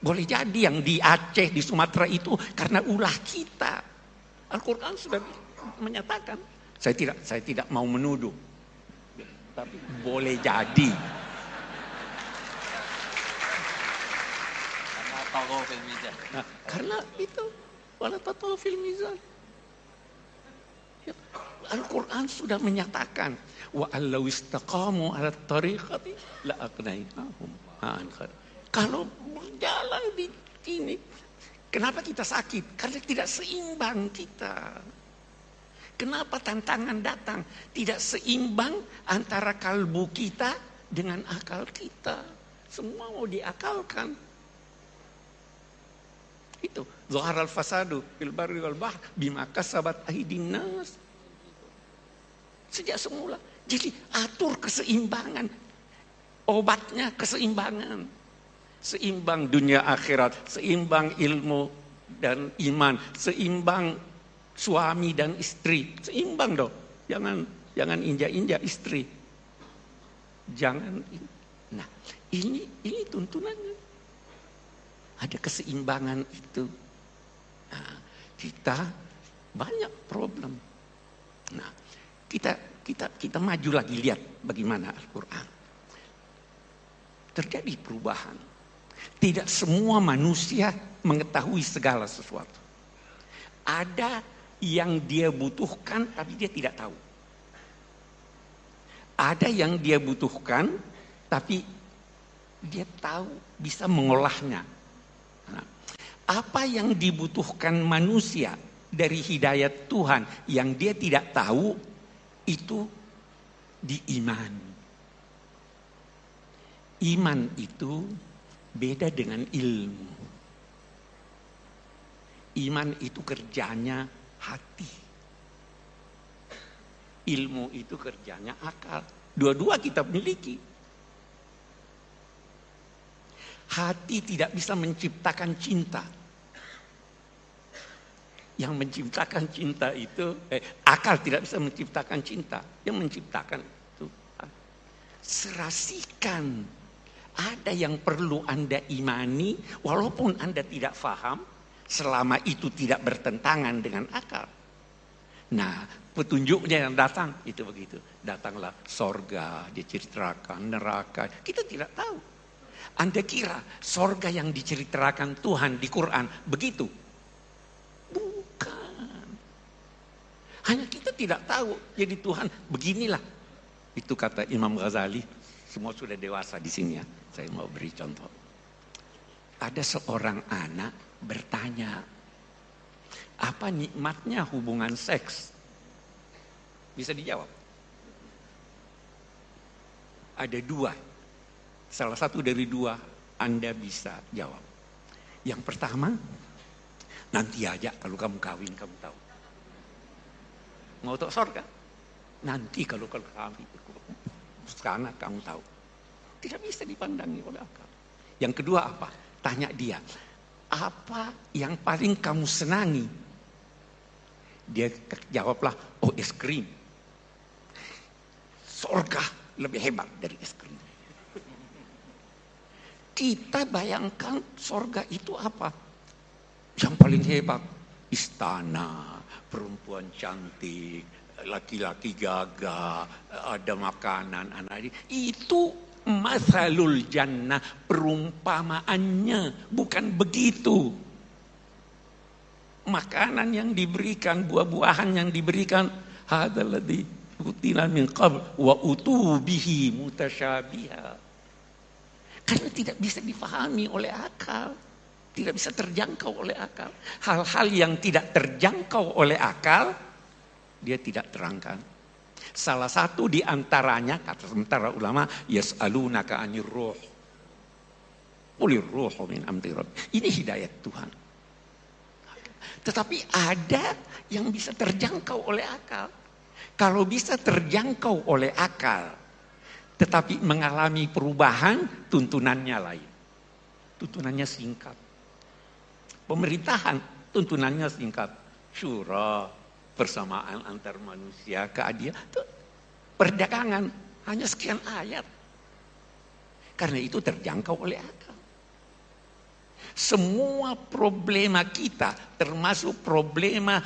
Boleh jadi yang di Aceh, di Sumatera itu karena ulah kita. Al-Quran sudah menyatakan. Saya tidak mau menuduh. Tapi boleh jadi. Karena tokoh fil mizan. Nah, karena itu wala tatghaw fil mizan. Ya, Al-Quran sudah menyatakan wa allau istaqamu ala tariqati la aqnainahum ma'an khar. Kalau berjalan di sini, kenapa kita sakit? Karena tidak seimbang kita. Kenapa tantangan datang? Tidak seimbang antara kalbu kita dengan akal kita. Semua mau diakalkan. Itu zaharal fasadu fil barri wal bahr bima kasabat aydin nas. Sejak semula. Jadi atur keseimbangan. Obatnya keseimbangan. Seimbang dunia akhirat, seimbang ilmu dan iman, seimbang suami dan istri, seimbang dong. Jangan injak-injak istri. Jangan. Nah, ini tuntunannya. Ada keseimbangan itu. Nah, kita banyak problem. Nah, kita maju lagi, lihat bagaimana Al-Quran. Terjadi perubahan. Tidak semua manusia mengetahui segala sesuatu. Ada yang dia butuhkan tapi dia tidak tahu. Ada yang dia butuhkan tapi dia tahu, bisa mengolahnya. Nah, apa yang dibutuhkan manusia dari hidayat Tuhan yang dia tidak tahu, itu diimani. Iman itu beda dengan ilmu. Iman itu kerjanya hati. Ilmu itu kerjanya akal. Dua-dua kita miliki. Hati tidak bisa menciptakan cinta. Yang menciptakan cinta itu, akal tidak bisa menciptakan cinta. Yang menciptakan itu serasikan. Ada yang perlu Anda imani, walaupun Anda tidak faham, selama itu tidak bertentangan dengan akal. Nah, petunjuknya yang datang, itu begitu. Datanglah sorga, diceritakan, neraka. Kita tidak tahu. Anda kira sorga yang diceritakan Tuhan di Quran begitu? Bukan. Hanya kita tidak tahu. Jadi Tuhan beginilah. Itu kata Imam Ghazali. Semua sudah dewasa di sini ya. Saya mau beri contoh. Ada seorang anak bertanya, apa nikmatnya hubungan seks? Bisa dijawab? Ada dua. Salah satu dari dua Anda bisa jawab. Yang pertama, nanti aja kalau kamu kawin kamu tahu. Mau tahu surga? Nanti kalau kawin sana kamu tahu. Tidak bisa dipandangi oleh akal. Yang kedua apa? Tanya dia, apa yang paling kamu senangi? Dia jawablah, oh es krim. Surga lebih hebat dari es krim. Kita bayangkan surga itu apa? Yang paling hebat, istana, perempuan cantik, laki-laki gagah, ada makanan, anak ini. Itu masalul jannah, perumpamaannya, bukan begitu. Makanan yang diberikan, buah-buahan yang diberikan, hadzal ladzi utina min qabl wa utubihi mutasyabiha. Karena tidak bisa difahami oleh akal, tidak bisa terjangkau oleh akal. Hal-hal yang tidak terjangkau oleh akal, dia tidak terangkan. Salah satu di antaranya, kata sementara ulama, yas'alunaka 'anir ruh. Qulir ruhu min amri rabbi. Ini hidayat Tuhan. Tetapi ada yang bisa terjangkau oleh akal. Kalau bisa terjangkau oleh akal, tetapi mengalami perubahan, tuntunannya lain. Tuntunannya singkat. Pemerintahan, tuntunannya singkat. Syura, persamaan antar manusia, keadilan. Perdagangan, hanya sekian ayat. Karena itu terjangkau oleh akal. Semua problema kita, termasuk problema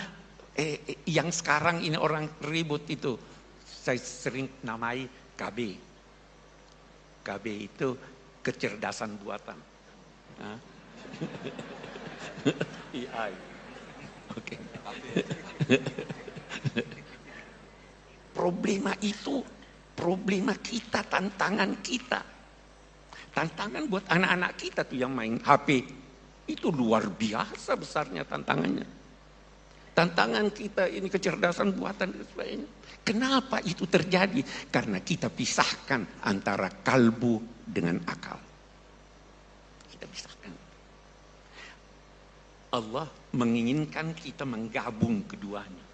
yang sekarang ini orang ribut itu, saya sering namai KB. KB itu kecerdasan buatan. Hah? AI. Oke. Problema itu, problema kita, tantangan kita. Tantangan buat anak-anak kita tuh yang main HP. Itu luar biasa besarnya tantangannya. Tantangan kita ini kecerdasan buatan dan sebagainya. Kenapa itu terjadi? Karena kita pisahkan antara kalbu dengan akal. Kita pisahkan. Allah menginginkan kita menggabung keduanya.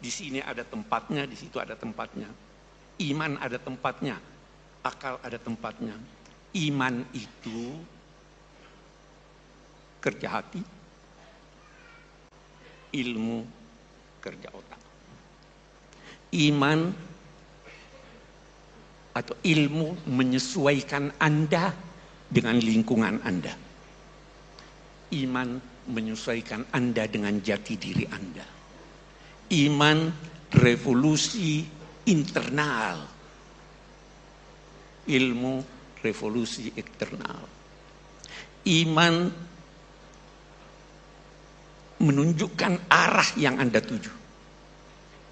Di sini ada tempatnya, di situ ada tempatnya. Iman ada tempatnya, akal ada tempatnya. Iman itu kerja hati, ilmu kerja otak. Iman atau ilmu menyesuaikan Anda dengan lingkungan Anda. Iman menyesuaikan Anda dengan jati diri Anda. Iman revolusi internal. Ilmu revolusi eksternal. Iman menunjukkan arah yang Anda tuju.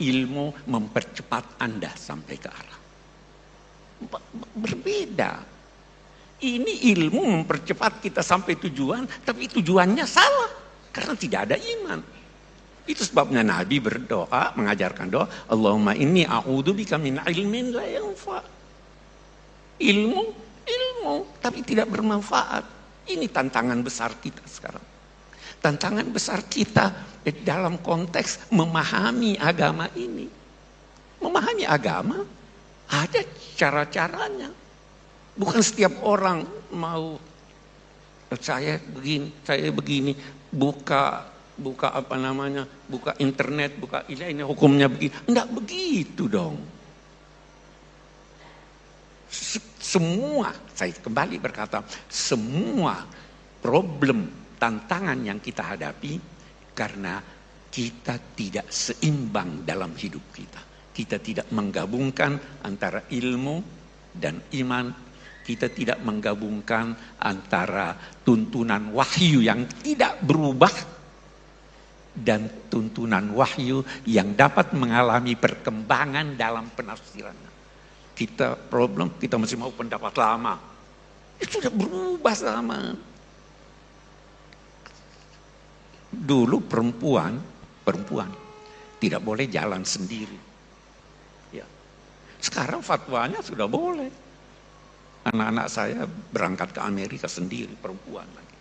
Ilmu mempercepat Anda sampai ke arah. Berbeda. Ini ilmu mempercepat kita sampai tujuan, tapi tujuannya salah. Karena tidak ada iman. Itu sebabnya Nabi berdoa, mengajarkan doa, Allahumma inni a'udzubika min ilmin la yanfa. Ilmu, tapi tidak bermanfaat. Ini tantangan besar kita sekarang. Tantangan besar kita dalam konteks memahami agama ini. Memahami agama, ada cara-caranya. Bukan setiap orang mau saya begini, buka apa namanya, buka internet, buka ini hukumnya begini. Enggak begitu dong. Semua, saya kembali berkata, semua problem, tantangan yang kita hadapi karena kita tidak seimbang dalam hidup kita. Kita tidak menggabungkan antara ilmu dan iman. Kita tidak menggabungkan antara tuntunan wahyu yang tidak berubah dan tuntunan wahyu yang dapat mengalami perkembangan dalam penafsirannya. Kita masih mau pendapat lama. Itu sudah berubah sama. Dulu perempuan tidak boleh jalan sendiri. Ya. Sekarang fatwanya sudah boleh. Anak-anak saya berangkat ke Amerika sendiri, perempuan lagi.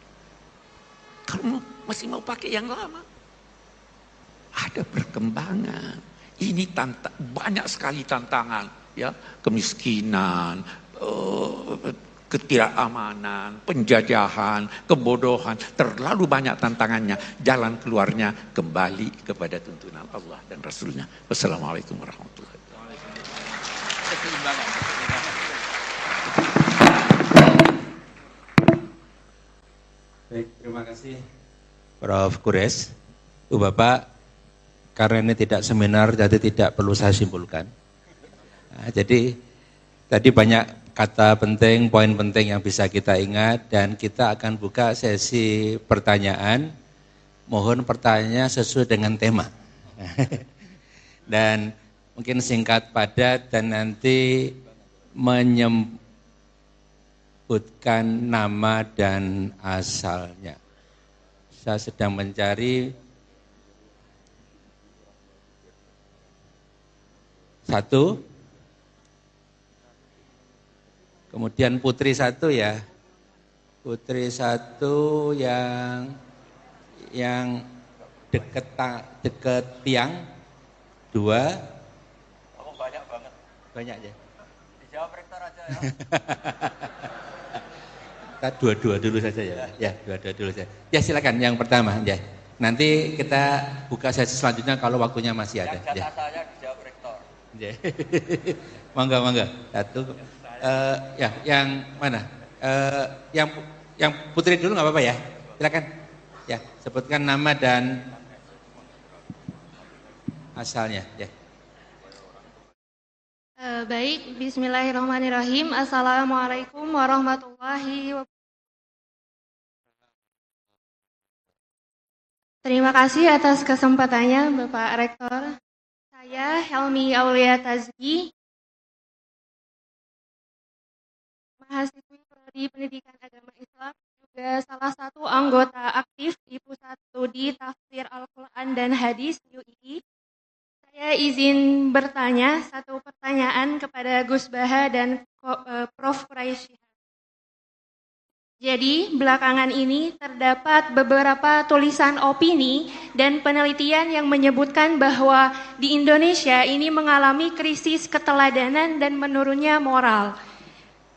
Kalau masih mau pakai yang lama. Ada perkembangan. Ini banyak sekali tantangan, ya, kemiskinan, ketidakamanan, penjajahan, kebodohan, terlalu banyak tantangannya. Jalan keluarnya kembali kepada tuntunan Allah dan Rasulnya. Wassalamualaikum warahmatullahi wabarakatuh. Baik, terima kasih Prof. Kures. Bapak, karena ini tidak seminar, jadi tidak perlu saya simpulkan. Nah, jadi tadi banyak kata penting, poin penting yang bisa kita ingat, dan kita akan buka sesi pertanyaan. Mohon pertanyaannya sesuai dengan tema. Dan mungkin singkat, padat, dan nanti menyebutkan nama dan asalnya. Saya sedang mencari satu. Kemudian putri satu ya. Putri satu yang deket tiang. Dua. Kamu banyak banget. Banyak ya. Dijawab rektor aja ya. Kita dua-dua dulu saja ya. Ya, dua-dua dulu saja. Ya, silakan yang pertama ya. Nanti kita buka sesi selanjutnya kalau waktunya masih ada. Yang jatah ya. saya dijawab rektor. Ya. Mangga. Satu. Ya, yang mana? Yang putri dulu nggak apa-apa ya. Silakan. Ya, sebutkan nama dan asalnya. Ya. Baik, bismillahirrahmanirrahim. Assalamualaikum warahmatullahi wabarakatuh. Terima kasih atas kesempatannya Bapak Rektor. Saya Helmi Aulia Tazki, mahasiswi Prodi Pendidikan Agama Islam, juga salah satu anggota aktif di Pusat Studi Tafsir Al-Quran dan Hadis UII. Saya izin bertanya satu pertanyaan kepada Gus Baha dan Prof. Quraisy. Jadi, belakangan ini terdapat beberapa tulisan opini dan penelitian yang menyebutkan bahwa di Indonesia ini mengalami krisis keteladanan dan menurunnya moral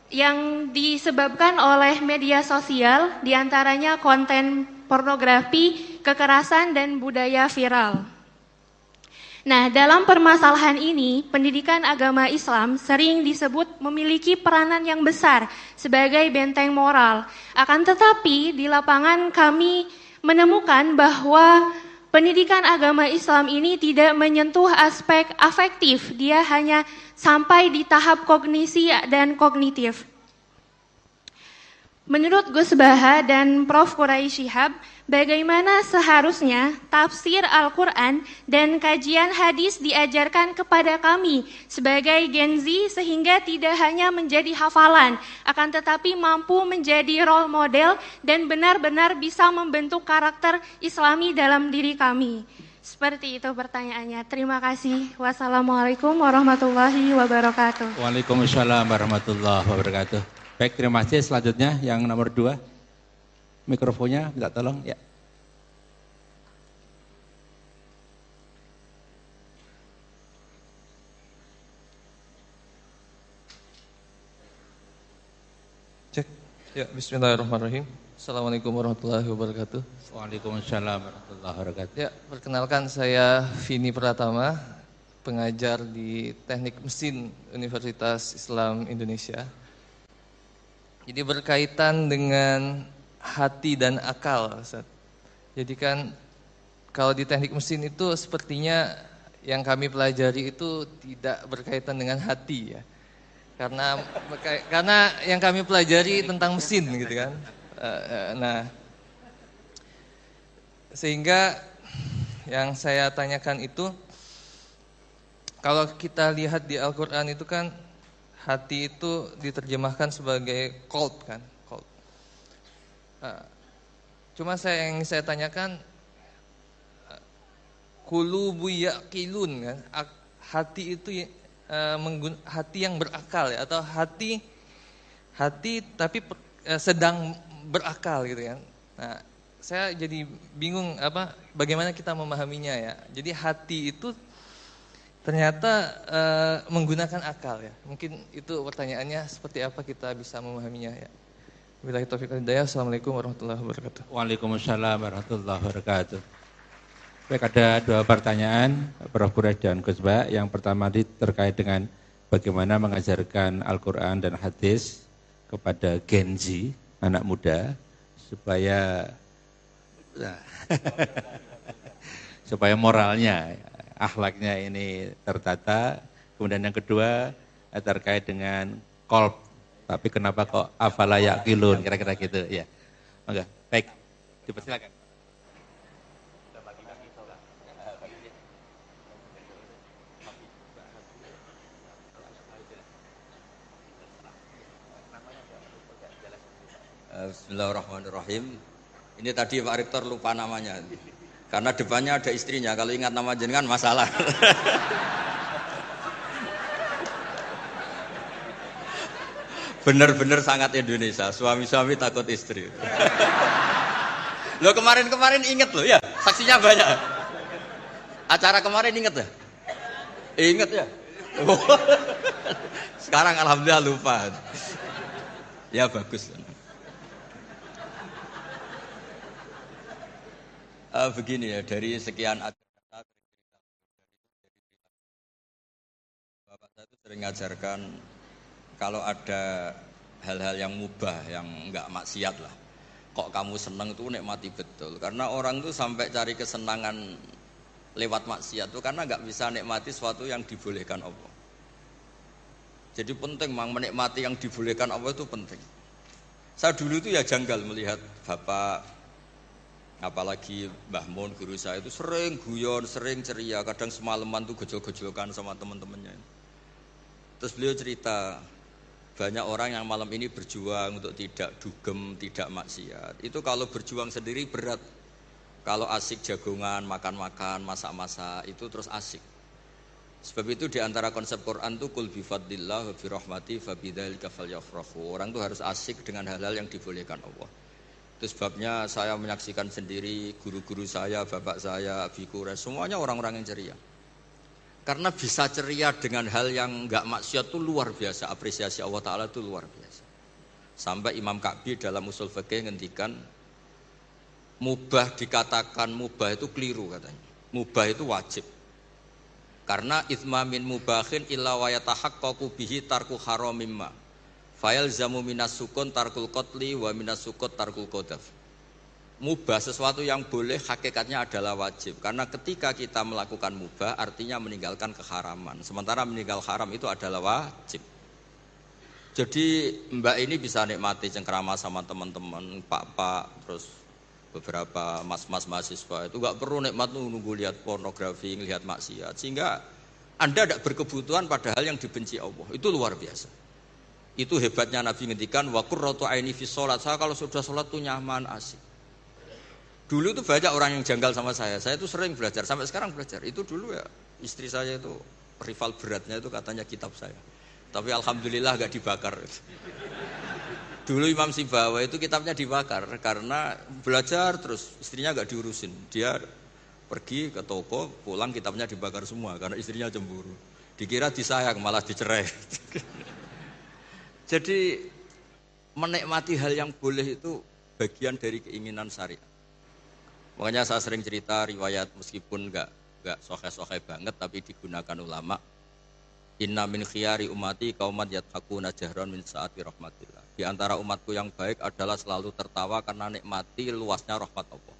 yang disebabkan oleh media sosial, diantaranya konten pornografi, kekerasan, dan budaya viral. Nah, dalam permasalahan ini, pendidikan agama Islam sering disebut memiliki peranan yang besar sebagai benteng moral. Akan tetapi, di lapangan kami menemukan bahwa pendidikan agama Islam ini tidak menyentuh aspek afektif, dia hanya sampai di tahap kognisi dan kognitif. Menurut Gus Baha dan Prof. Quraisy Shihab, bagaimana seharusnya tafsir Al-Quran dan kajian hadis diajarkan kepada kami sebagai Gen Z sehingga tidak hanya menjadi hafalan, akan tetapi mampu menjadi role model dan benar-benar bisa membentuk karakter Islami dalam diri kami. Seperti itu pertanyaannya. Terima kasih. Wassalamualaikum warahmatullahi wabarakatuh. Waalaikumsalam warahmatullahi wabarakatuh. Baik, terima kasih. Selanjutnya yang nomor 2. Mikrofonnya minta tolong ya. Cek. Ya, bismillahirrahmanirrahim. Assalamualaikum warahmatullahi wabarakatuh. Waalaikumsalam warahmatullahi wabarakatuh. Ya, perkenalkan saya Vini Pratama, pengajar di Teknik Mesin Universitas Islam Indonesia. Jadi berkaitan dengan hati dan akal, Ustaz. Jadi kan kalau di teknik mesin itu sepertinya yang kami pelajari itu tidak berkaitan dengan hati ya. Karena yang kami pelajari tentang mesin gitu kan. Nah, sehingga yang saya tanyakan itu, kalau kita lihat di Al-Quran itu kan hati itu diterjemahkan sebagai qalb kan, qalb. Cuma yang saya tanyakan, qulubu yaqilun kan, hati itu hati yang berakal ya, atau hati tapi sedang berakal gitu kan. Nah, saya jadi bingung bagaimana kita memahaminya ya. Jadi hati itu ternyata menggunakan akal ya. Mungkin itu pertanyaannya, seperti apa kita bisa memahaminya ya. Wabillahi taufiq wal hidayah. Assalamualaikum warahmatullahi wabarakatuh. Waalaikumsalam warahmatullahi wabarakatuh. Baik, ada 2 pertanyaan Prof. Quraisy dan Gus Baha. Yang pertama terkait dengan bagaimana mengajarkan Al-Quran dan hadis kepada Gen Z, anak muda, supaya supaya moralnya, akhlaknya ini tertata. Kemudian yang kedua terkait dengan qalb. Tapi kenapa kok afala yaqilun, kira-kira gitu ya. Monggo. Baik, dipersilakan. Bismillahirrahmanirrahim. Ini tadi Pak Rektor lupa namanya. Karena depannya ada istrinya, kalau ingat nama jenengan masalah. Benar-benar sangat Indonesia, suami-suami takut istri. Lo kemarin-kemarin inget loh ya, saksinya banyak. Acara kemarin inget ya? Inget ya? Sekarang alhamdulillah lupa. Ya bagus. Begini ya, dari sekian kata Bapak saya itu sering mengajarkan kalau ada hal-hal yang mubah, yang enggak maksiat lah, kok kamu senang itu nikmati betul. Karena orang itu sampai cari kesenangan lewat maksiat itu karena enggak bisa nikmati sesuatu yang dibolehkan Allah. Jadi penting mang menikmati yang dibolehkan Allah itu penting. Saya dulu itu ya janggal melihat bapak, apalagi Mbah Mun guru saya itu sering guyon, sering ceria, kadang semalaman tuh gejol-gejolkan sama teman-temannya. Terus beliau cerita, banyak orang yang malam ini berjuang untuk tidak dugem, tidak maksiat. Itu kalau berjuang sendiri berat. Kalau asik jagongan, makan-makan, masak-masak, itu terus asik. Sebab itu diantara konsep Quran itu kul bifadlillah wa birahmati fabidzalika falyafrahu. Orang itu harus asik dengan hal-hal yang dibolehkan Allah. Itu sebabnya saya menyaksikan sendiri guru-guru saya, bapak saya, Abi Quraisy, semuanya orang-orang yang ceria. Karena bisa ceria dengan hal yang enggak maksiat itu luar biasa, apresiasi Allah Ta'ala itu luar biasa. Sampai Imam Ka'bi dalam usul fikih ngendikan mubah dikatakan mubah itu keliru katanya. Mubah itu wajib. Karena itsma min mubahin illa wa yatahaqqaqu bihi tarku haramimma. Fayal zamu minas sukun tarkul qatli wa minas sukut tarkul qadaf. Mubah sesuatu yang boleh hakikatnya adalah wajib. Karena ketika kita melakukan mubah artinya meninggalkan keharaman. Sementara meninggal haram itu adalah wajib. Jadi mbak ini bisa nikmati cengkrama sama teman-teman, pak-pak, terus beberapa mas-mas mahasiswa itu gak perlu nikmat nunggu lihat pornografi, lihat maksiat, sehingga Anda tidak berkebutuhan pada hal yang dibenci Allah. Itu luar biasa. Itu hebatnya Nabi ngendikan wa qurratu aini fi sholat. Saya kalau sudah sholat tuh nyaman, asik. Dulu itu banyak orang yang janggal sama saya itu sering belajar, sampai sekarang belajar. Itu dulu ya istri saya itu rival beratnya itu katanya kitab saya, tapi alhamdulillah gak dibakar. Dulu Imam Sibawa itu kitabnya dibakar karena belajar terus istrinya gak diurusin. Dia pergi ke toko, pulang kitabnya dibakar semua karena istrinya cemburu. Dikira disayang malah dicerai. Jadi menikmati hal yang boleh itu bagian dari keinginan syariat. Makanya saya sering cerita riwayat meskipun gak sohe-sohe banget tapi digunakan ulama. Inna min khiyari umati qauman yadhakuna jahran min saati rahmatillah. Di antara umatku yang baik adalah selalu tertawa karena nikmati luasnya rahmat Allah.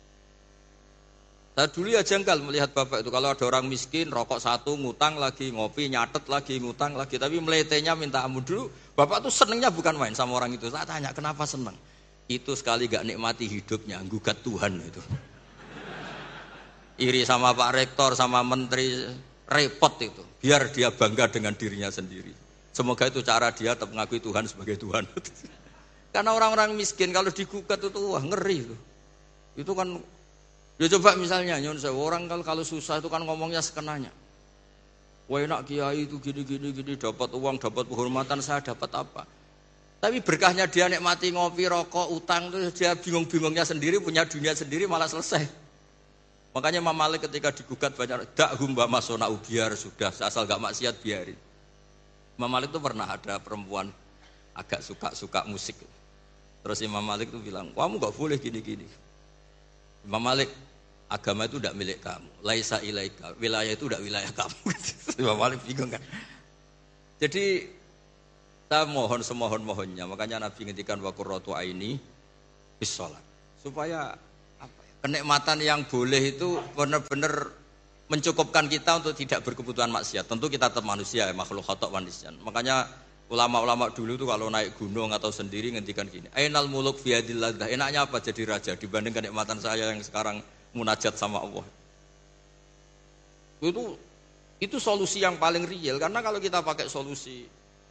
Saya dulu ya janggal melihat bapak itu, kalau ada orang miskin rokok satu ngutang lagi, ngopi nyatet lagi, ngutang lagi, tapi meletenya minta ampun. Dulu bapak tuh senengnya bukan main sama orang itu. Saya tanya kenapa seneng? Itu sekali gak nikmati hidupnya, gugat Tuhan itu. Iri sama Pak Rektor, sama Menteri, repot itu. Biar dia bangga dengan dirinya sendiri. Semoga itu cara dia tetap mengakui Tuhan sebagai Tuhan. Karena orang-orang miskin kalau digugat itu wah ngeri itu. Itu kan ya coba misalnya nyon saya orang kalau susah itu kan ngomongnya sekenanya. Wah enak kiai itu gini dapat uang, dapat penghormatan, saya dapat apa? Tapi berkahnya dia nikmati ngopi, rokok, utang itu dia bingung-bingungnya sendiri, punya dunia sendiri malah selesai. Makanya Imam Malik ketika digugat banyak dakhum ba masonau biar sudah asal gak maksiat biarin. Imam Malik itu pernah ada perempuan agak suka musik. Terus Imam Malik itu bilang, kamu gak boleh gini-gini. Imam Malik, agama itu tidak milik kamu. Laisa ilaika, wilayah itu tidak wilayah kamu. Imam Malik bingung kan. Jadi kita mohon semohon-mohonnya. Makanya Nabi ngendikan wa qurratu aini bis shalah. Supaya kenikmatan yang boleh itu benar-benar mencukupkan kita untuk tidak berkebutuhan maksiat. Tentu kita tetap manusia, makhluk khata' wa nisyan. Makanya ulama-ulama dulu itu kalau naik gunung atau sendiri ngendikan gini, ainal muluk fi yadillah. Enaknya apa jadi raja dibanding kenikmatan saya yang sekarang munajat sama Allah. Itu solusi yang paling real, karena kalau kita pakai solusi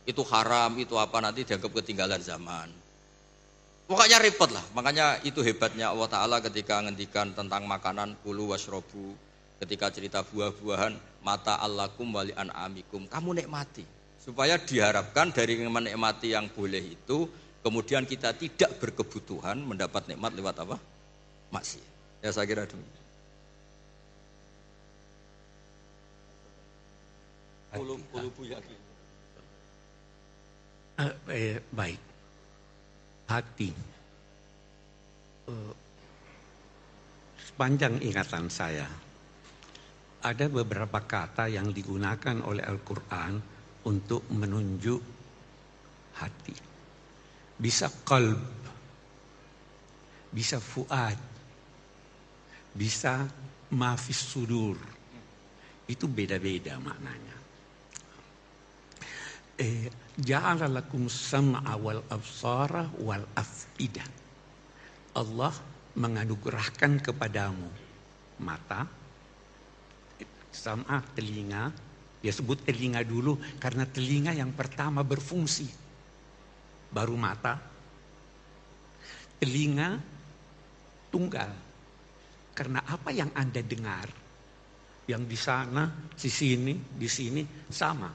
itu haram, itu apa nanti dianggap ketinggalan zaman. Pokoknya repot lah. Makanya itu hebatnya Allah Ta'ala ketika ngendikan tentang makanan kulu washrobu, ketika cerita buah-buahan mata allakum wali an'amikum, kamu nikmati. Supaya diharapkan dari menikmati yang boleh itu kemudian kita tidak berkebutuhan mendapat nikmat lewat apa? Maksiat. Ya saya kira demikian. Baik. Hati. Sepanjang ingatan saya, ada beberapa kata yang digunakan oleh Al-Quran untuk menunjuk hati. Bisa qalb, bisa fuad, bisa mafis sudur. Itu beda-beda maknanya. Ja'ala lakum sam'a wal absara wal afidah. Allah menganugerahkan kepadamu mata, sam'a telinga. Dia sebut telinga dulu karena telinga yang pertama berfungsi. Baru mata. Telinga tunggal. Karena apa yang Anda dengar, yang di sana, di sini sama.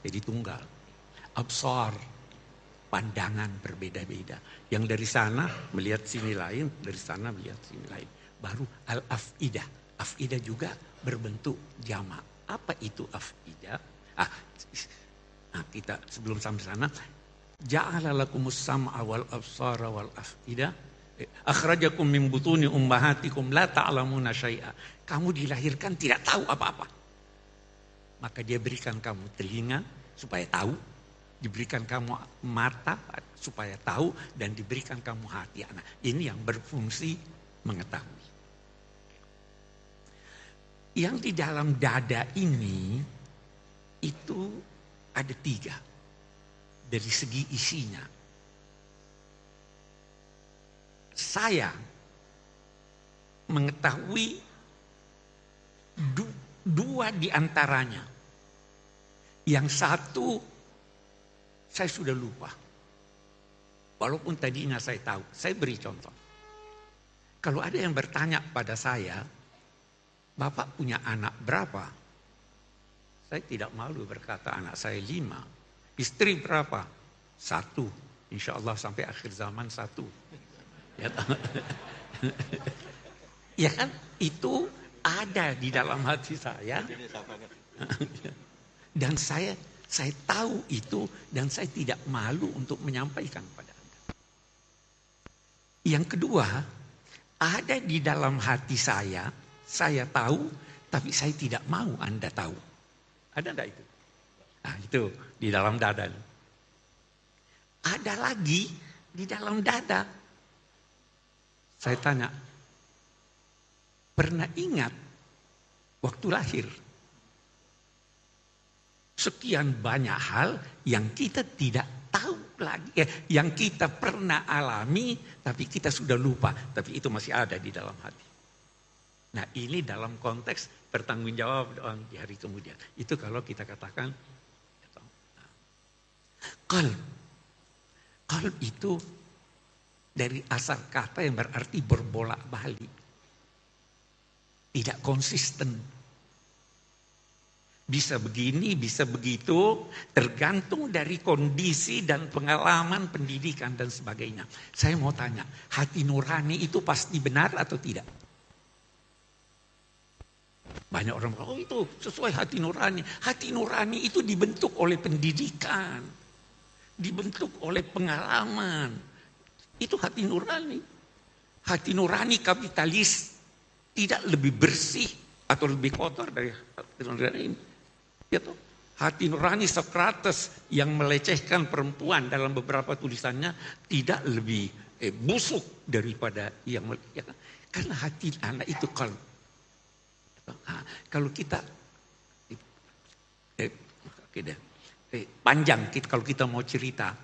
Jadi tunggal. Absar, pandangan berbeda-beda. Yang dari sana melihat sini lain, dari sana melihat sini lain. Baru al-afidah. Afidah juga berbentuk jamak. Apa itu afidah? Kita sebelum sampai sana, ja'ala lakumus sam'a wal absara wal afidah. Akhrajakum min butuni ummahatikum la ta'lamuna syai'a. Kamu dilahirkan tidak tahu apa-apa. Maka dia berikan kamu telinga supaya tahu, diberikan kamu mata supaya tahu, dan diberikan kamu hati. Nah, ini yang berfungsi mengetahui. Yang di dalam dada ini itu ada 3 dari segi isinya. Saya mengetahui 2 di antaranya. Yang 1 saya sudah lupa. Walaupun tadinya saya tahu. Saya beri contoh. Kalau ada yang bertanya pada saya, Bapak punya anak berapa? Saya tidak malu berkata anak saya 5. Istri berapa? 1. Insya Allah sampai akhir zaman 1. Ya kan? Itu ada di dalam hati saya. Dan saya tahu itu, dan saya tidak malu untuk menyampaikan pada Anda. Yang kedua, ada di dalam hati saya tahu, tapi saya tidak mau Anda tahu. Ada enggak itu? Nah, itu di dalam dada. Ada lagi di dalam dada. Saya tanya, pernah ingat waktu lahir? Sekian banyak hal yang kita tidak tahu lagi, yang kita pernah alami, tapi kita sudah lupa, tapi itu masih ada di dalam hati. Nah, ini dalam konteks pertanggungjawaban di hari kemudian. Itu kalau kita katakan qalb. Qalb itu dari asal kata yang berarti berbolak-balik. Tidak konsisten. Bisa begini, bisa begitu, tergantung dari kondisi dan pengalaman pendidikan dan sebagainya. Saya mau tanya, hati nurani itu pasti benar atau tidak? Banyak orang bilang, oh itu sesuai hati nurani. Hati nurani itu dibentuk oleh pendidikan, dibentuk oleh pengalaman. Itu hati nurani. Hati nurani kapitalis tidak lebih bersih atau lebih kotor dari hati nurani ini. Ya toh? Hati nurani Socrates yang melecehkan perempuan dalam beberapa tulisannya tidak lebih busuk daripada yang ya kan? Karena hati anak itu kalau kita panjang kalau kita mau cerita,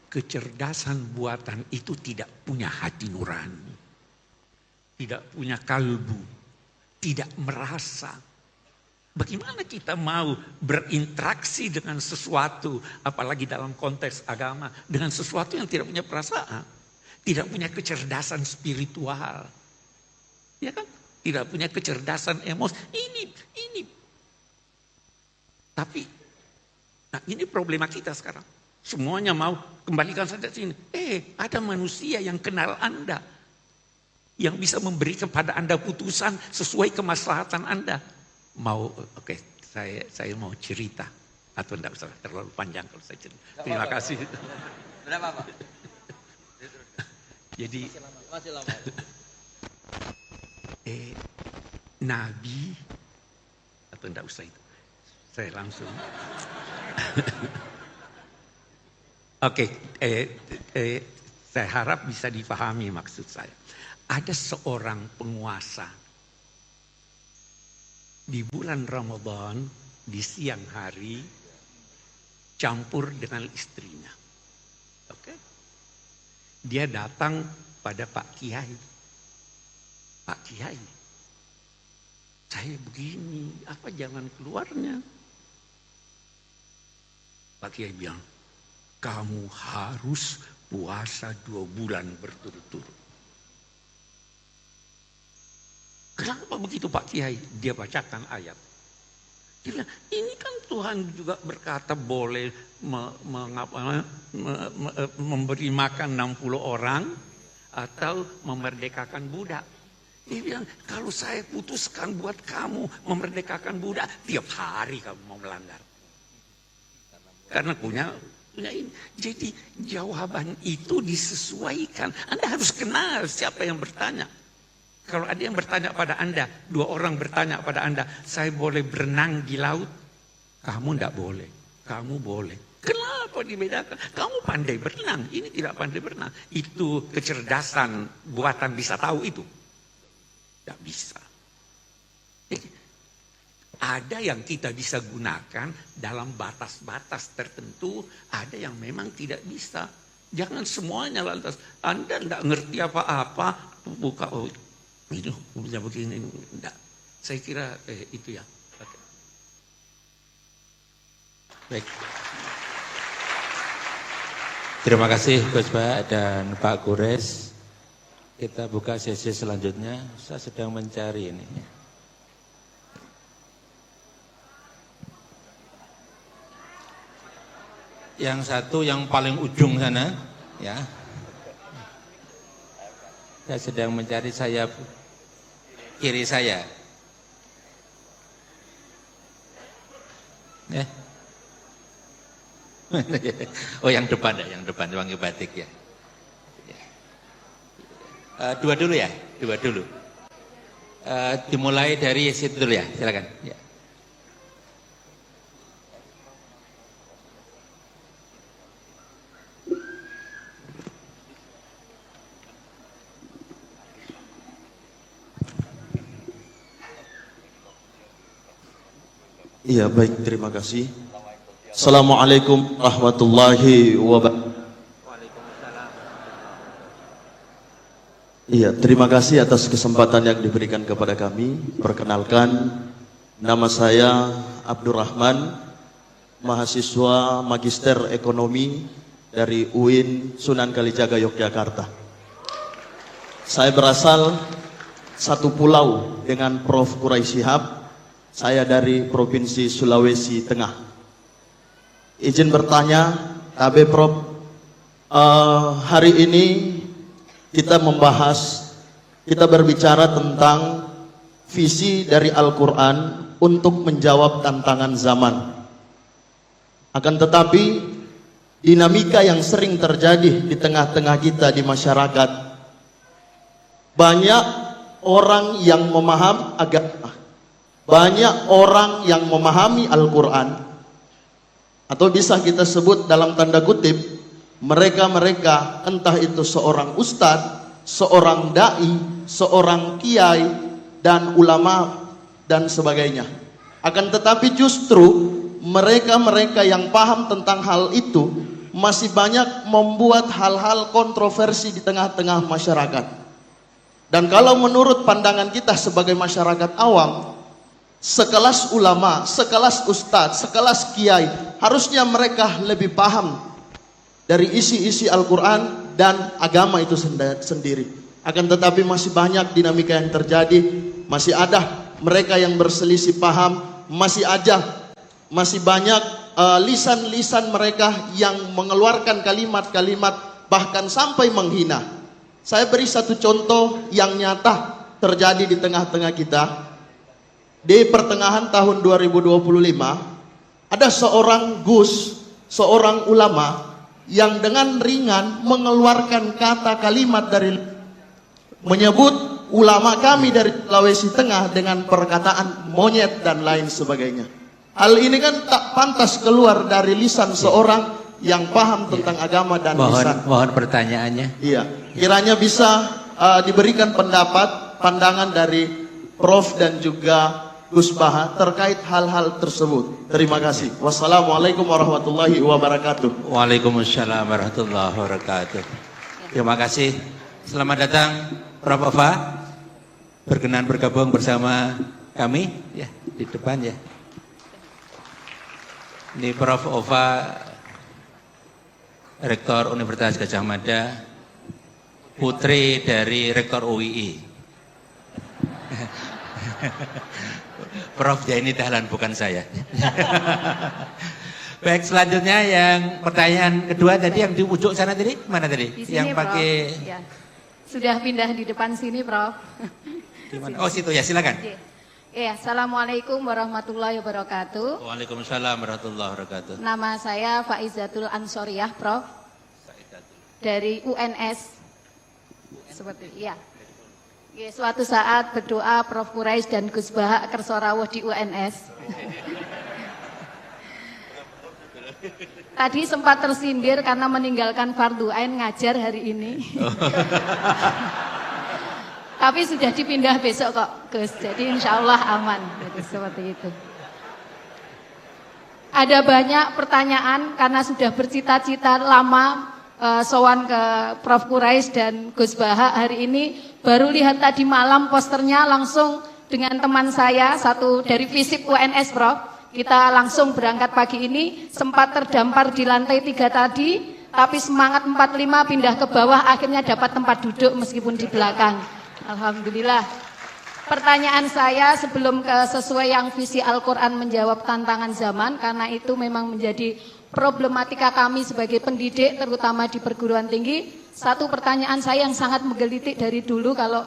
kecerdasan buatan itu tidak punya hati nurani, tidak punya kalbu, tidak merasa. Bagaimana kita mau berinteraksi dengan sesuatu, apalagi dalam konteks agama, dengan sesuatu yang tidak punya perasaan, tidak punya kecerdasan spiritual, ya kan? Tidak punya kecerdasan emosi. Ini. Tapi, nah ini problema kita sekarang. Semuanya mau kembalikan saja sini. Ada manusia yang kenal Anda, yang bisa memberi kepada Anda putusan sesuai kemaslahatan Anda. Saya mau cerita atau tidak usah terlalu panjang kalau saya cerita. Terima kasih. Berapa Pak? Jadi masih lama. Nabi atau tidak usah itu. Saya langsung. Saya harap bisa dipahami maksud saya. Ada seorang penguasa di bulan Ramadan di siang hari campur dengan istrinya. Oke? Dia datang pada Pak Kiai. Pak Kiai, saya begini, apa jalan keluarnya? Pak Kiai bilang, kamu harus puasa 2 bulan berturut-turut. Kenapa begitu Pak Kiai? Dia bacakan ayat. Dia bilang, ini kan Tuhan juga berkata boleh memberi makan 60 orang atau memerdekakan budak. Dia bilang, kalau saya putuskan buat kamu memerdekakan budak, tiap hari kamu mau melanggar. Karena punya ini. Jadi jawaban itu disesuaikan. Anda harus kenal siapa yang bertanya. Kalau ada yang bertanya pada Anda, 2 orang bertanya pada Anda, saya boleh berenang di laut? Kamu tidak boleh. Kamu boleh. Kenapa dibedakan? Kamu pandai berenang, ini tidak pandai berenang. Itu kecerdasan buatan bisa tahu itu. Tidak bisa. Jadi, ada yang kita bisa gunakan dalam batas-batas tertentu, ada yang memang tidak bisa. Jangan semuanya lantas. Anda tidak ngerti apa-apa, buka, oh ini hukumnya begini. Tidak. Saya kira itu ya. Okay. Baik. Terima kasih Gus Pak dan Pak Kures. Kita buka sesi selanjutnya. Saya sedang mencari ini. Yang satu yang paling ujung sana, ya. Saya sedang mencari sayap kiri saya. Ya. Oh yang depan ya, yang depan wangi batik ya. Dua dulu ya, dua dulu. Dimulai dari situ dulu ya, silakan. Ya. Iya baik, terima kasih. Assalamualaikum warahmatullahi wabarakatuh. Iya, terima kasih atas kesempatan yang diberikan kepada kami. Perkenalkan, nama saya Abdurrahman, mahasiswa Magister Ekonomi dari UIN Sunan Kalijaga, Yogyakarta. Saya berasal satu pulau dengan Prof. Quraisy Shihab. Saya dari Provinsi Sulawesi Tengah. Izin bertanya, KB Prof, hari ini kita berbicara tentang visi dari Al-Quran untuk menjawab tantangan zaman. Akan tetapi, dinamika yang sering terjadi di tengah-tengah kita di masyarakat, banyak orang yang memahami agama, banyak orang yang memahami Al-Quran, atau bisa kita sebut dalam tanda kutip, mereka-mereka entah itu seorang ustadz, seorang da'i, seorang kiai, dan ulama, dan sebagainya. Akan tetapi justru mereka-mereka yang paham tentang hal itu masih banyak membuat hal-hal kontroversi di tengah-tengah masyarakat. Dan kalau menurut pandangan kita sebagai masyarakat awam, sekelas ulama, sekelas ustadz, sekelas kiai, harusnya mereka lebih paham dari isi-isi Al-Quran dan agama itu sendiri. Akan tetapi masih banyak dinamika yang terjadi, masih ada mereka yang berselisih paham, masih banyak lisan-lisan mereka yang mengeluarkan kalimat-kalimat bahkan sampai menghina. Saya beri satu contoh yang nyata terjadi di tengah-tengah kita. Di pertengahan tahun 2025, ada seorang Gus, seorang ulama yang dengan ringan mengeluarkan kata kalimat dari menyebut ulama kami dari Sulawesi Tengah dengan perkataan monyet dan lain sebagainya. Hal ini kan tak pantas keluar dari lisan seorang yang paham tentang agama dan lisan. Mohon pertanyaannya. Iya, kiranya bisa diberikan pendapat, pandangan dari Prof dan juga Gus Baha terkait hal-hal tersebut. Terima kasih. Wassalamualaikum warahmatullahi wabarakatuh. Waalaikumsalam warahmatullahi wabarakatuh. Terima kasih. Selamat datang Prof. Ova. Berkenan bergabung bersama kami ya di depan ya. Ini Prof. Ova, Rektor Universitas Gadjah Mada, putri dari Rektor UII. Prof. Jaini Dahlan, bukan saya. Baik, selanjutnya yang pertanyaan kedua tadi yang di ujung sana tadi, mana tadi? Di sini, yang pakai ya. Sudah pindah di depan sini, Prof. Di mana? Oh, situ ya, silakan. Ya, Assalamualaikum warahmatullahi wabarakatuh. Waalaikumsalam warahmatullahi wabarakatuh. Nama saya Faizatul Ansoriyah, Prof. Dari UNS. Seperti ya. Ya, suatu saat berdoa Prof Quraisy dan Gus Baha kerso rawuh di UNS. Tadi sempat tersindir karena meninggalkan fardu ain ngajar hari ini. Tapi sudah dipindah besok kok, Gus. Jadi insya Allah aman. Jadi seperti itu. Ada banyak pertanyaan karena sudah bercita-cita lama sowan ke Prof Quraisy dan Gus Baha. Hari ini baru lihat tadi malam posternya langsung dengan teman saya, satu dari FISIP UNS, Prof. Kita langsung berangkat pagi ini, sempat terdampar di lantai 3 tadi, tapi semangat 45 pindah ke bawah, akhirnya dapat tempat duduk meskipun di belakang. Alhamdulillah. Pertanyaan saya sebelum ke sesuai yang visi Al-Quran menjawab tantangan zaman, karena itu memang menjadi problematika kami sebagai pendidik, terutama di perguruan tinggi. Satu pertanyaan saya yang sangat menggelitik dari dulu kalau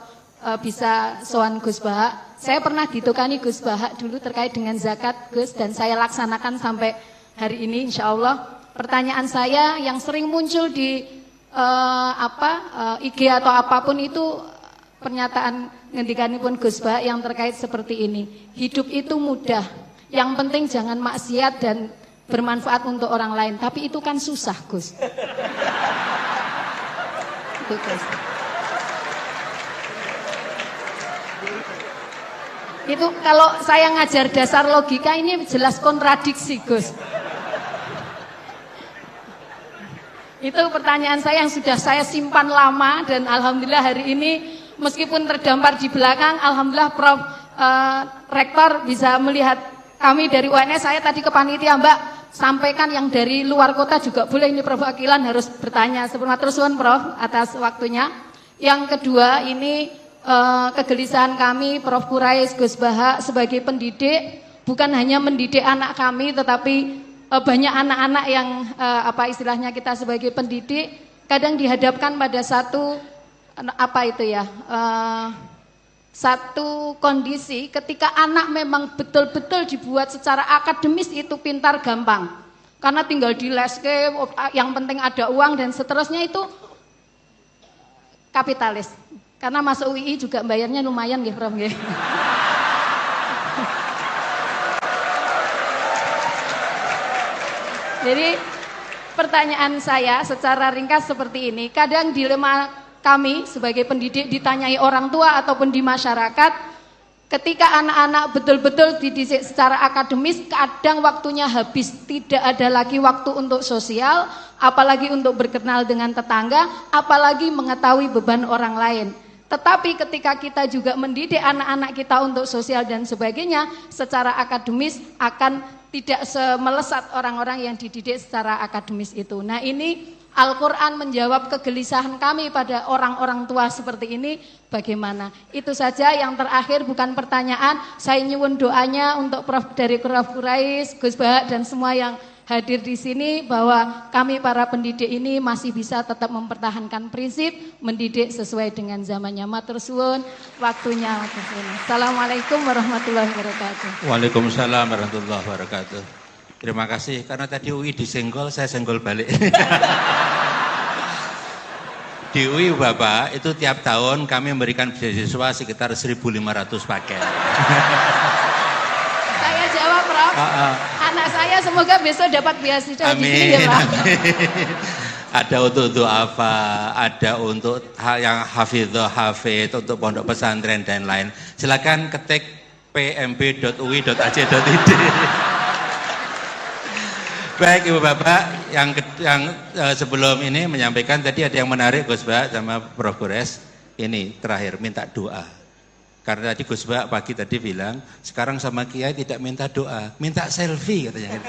bisa sowan Gus Baha. Saya pernah ditukani Gus Baha dulu terkait dengan zakat, Gus, dan saya laksanakan sampai hari ini insya Allah. Pertanyaan saya yang sering muncul di IG atau apapun itu pernyataan ngendikanipun Gus Baha yang terkait seperti ini. Hidup itu mudah, yang penting jangan maksiat dan bermanfaat untuk orang lain. Tapi itu kan susah, Gus. Itu, Gus. Itu kalau saya ngajar dasar logika ini jelas kontradiksi, Gus. Itu pertanyaan saya yang sudah saya simpan lama dan alhamdulillah hari ini meskipun terdampar di belakang, alhamdulillah Prof Rektor bisa melihat kami dari UNS. Saya tadi ke panitia, Mbak, sampaikan yang dari luar kota juga boleh, ini perwakilan harus bertanya. Sebelum terus Prof atas waktunya. Yang kedua ini kegelisahan kami Prof Quraisy, Gus Baha sebagai pendidik, bukan hanya mendidik anak kami tetapi banyak anak-anak yang istilahnya kita sebagai pendidik kadang dihadapkan pada satu satu kondisi ketika anak memang betul-betul dibuat secara akademis itu pintar gampang karena tinggal di leske, yang penting ada uang dan seterusnya, itu kapitalis. Karena masuk UI juga bayarnya lumayan nggih, Prof nggih. Jadi pertanyaan saya secara ringkas seperti ini. Kadang dilema kami sebagai pendidik ditanyai orang tua ataupun di masyarakat, ketika anak-anak betul-betul dididik secara akademis, kadang waktunya habis, tidak ada lagi waktu untuk sosial, apalagi untuk berkenal dengan tetangga, apalagi mengetahui beban orang lain. Tetapi ketika kita juga mendidik anak-anak kita untuk sosial dan sebagainya, secara akademis akan tidak semelesat orang-orang yang dididik secara akademis itu. Nah, ini Al-Quran menjawab kegelisahan kami pada orang-orang tua seperti ini, bagaimana? Itu saja. Yang terakhir bukan pertanyaan, saya nyuwun doanya untuk dari Prof Quraisy, Gus Baha dan semua yang hadir di sini, bahwa kami para pendidik ini masih bisa tetap mempertahankan prinsip mendidik sesuai dengan zamannya. Matur suwun, waktunya. Assalamualaikum warahmatullahi wabarakatuh. Waalaikumsalam warahmatullahi wabarakatuh. Terima kasih, karena tadi UI disenggol, saya senggol balik. Di UI Bapak, itu tiap tahun kami memberikan beasiswa sekitar 1.500 paket. Saya jawab, Prof. Anak saya semoga besok dapat beasiswa di sini ya, Pak. Ada untuk apa, ada untuk hal yang hafidh, untuk pondok pesantren dan lain. Silakan ketik pmb.ui.ac.id. Baik Ibu Bapak, yang sebelum ini menyampaikan tadi ada yang menarik Gus Bak sama Prof. Gores. Ini terakhir minta doa. Karena tadi Gus Bak pagi tadi bilang, sekarang sama Kiai tidak minta doa, minta selfie katanya.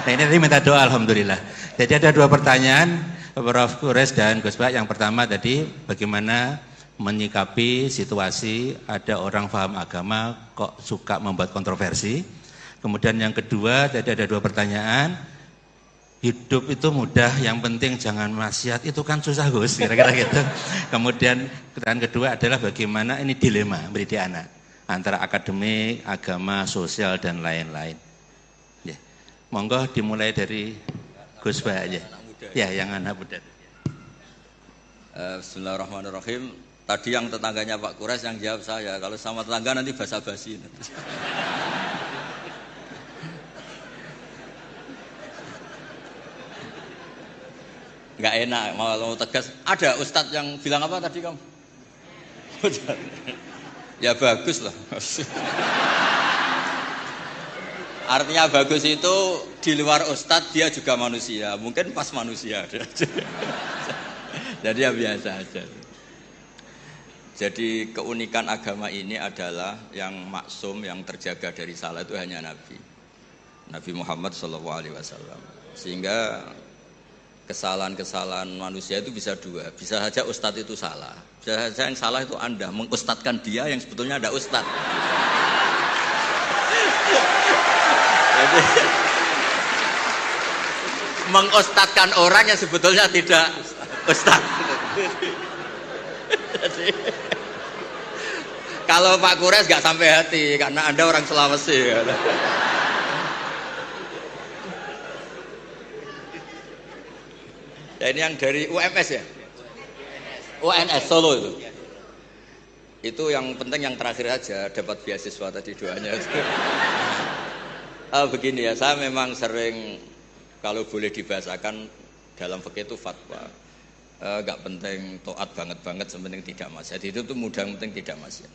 Nah ini tadi minta doa alhamdulillah. Jadi ada dua pertanyaan Prof. Gores dan Gus Bak. Yang pertama tadi bagaimana menyikapi situasi ada orang paham agama kok suka membuat kontroversi. Kemudian yang kedua tadi ada dua pertanyaan. Hidup itu mudah, yang penting jangan maksiat, itu kan susah Gus, kira-kira gitu. Kemudian pertanyaan kedua adalah bagaimana ini dilema mendidik anak antara akademik, agama, sosial dan lain-lain. Ya. Monggo dimulai dari Gus Bak aja. Ya, yang anak muda. Bismillahirrahmanirrahim. Tadi yang tetangganya Pak Kures yang jawab saya, kalau sama tetangga nanti basa-basi. Nggak enak, mau tegas. Ada ustadz yang bilang apa tadi kamu? Ya bagus lah. Artinya bagus itu di luar ustadz dia juga manusia, mungkin pas manusia. Jadi ya biasa aja. Jadi keunikan agama ini adalah yang maksum, yang terjaga dari salah itu hanya Nabi Muhammad SAW. Sehingga kesalahan-kesalahan manusia itu bisa dua. Bisa saja ustadz itu salah. Bisa saja yang salah itu Anda mengustadkan dia yang sebetulnya ada ustadz. Jadi, mengustadkan orang yang sebetulnya tidak ustadz. Jadi, kalau Pak Kures gak sampai hati karena Anda orang Sulawesi. Ya, ini yang dari UMS ya? UNS Solo itu. Itu yang penting yang terakhir aja dapat beasiswa tadi doanya. Begini ya, saya memang sering kalau boleh dibahasakan dalam fikih itu fatwa. Gak penting taat banget sepenting tidak maksiat. Itu tuh mudah penting tidak maksiat.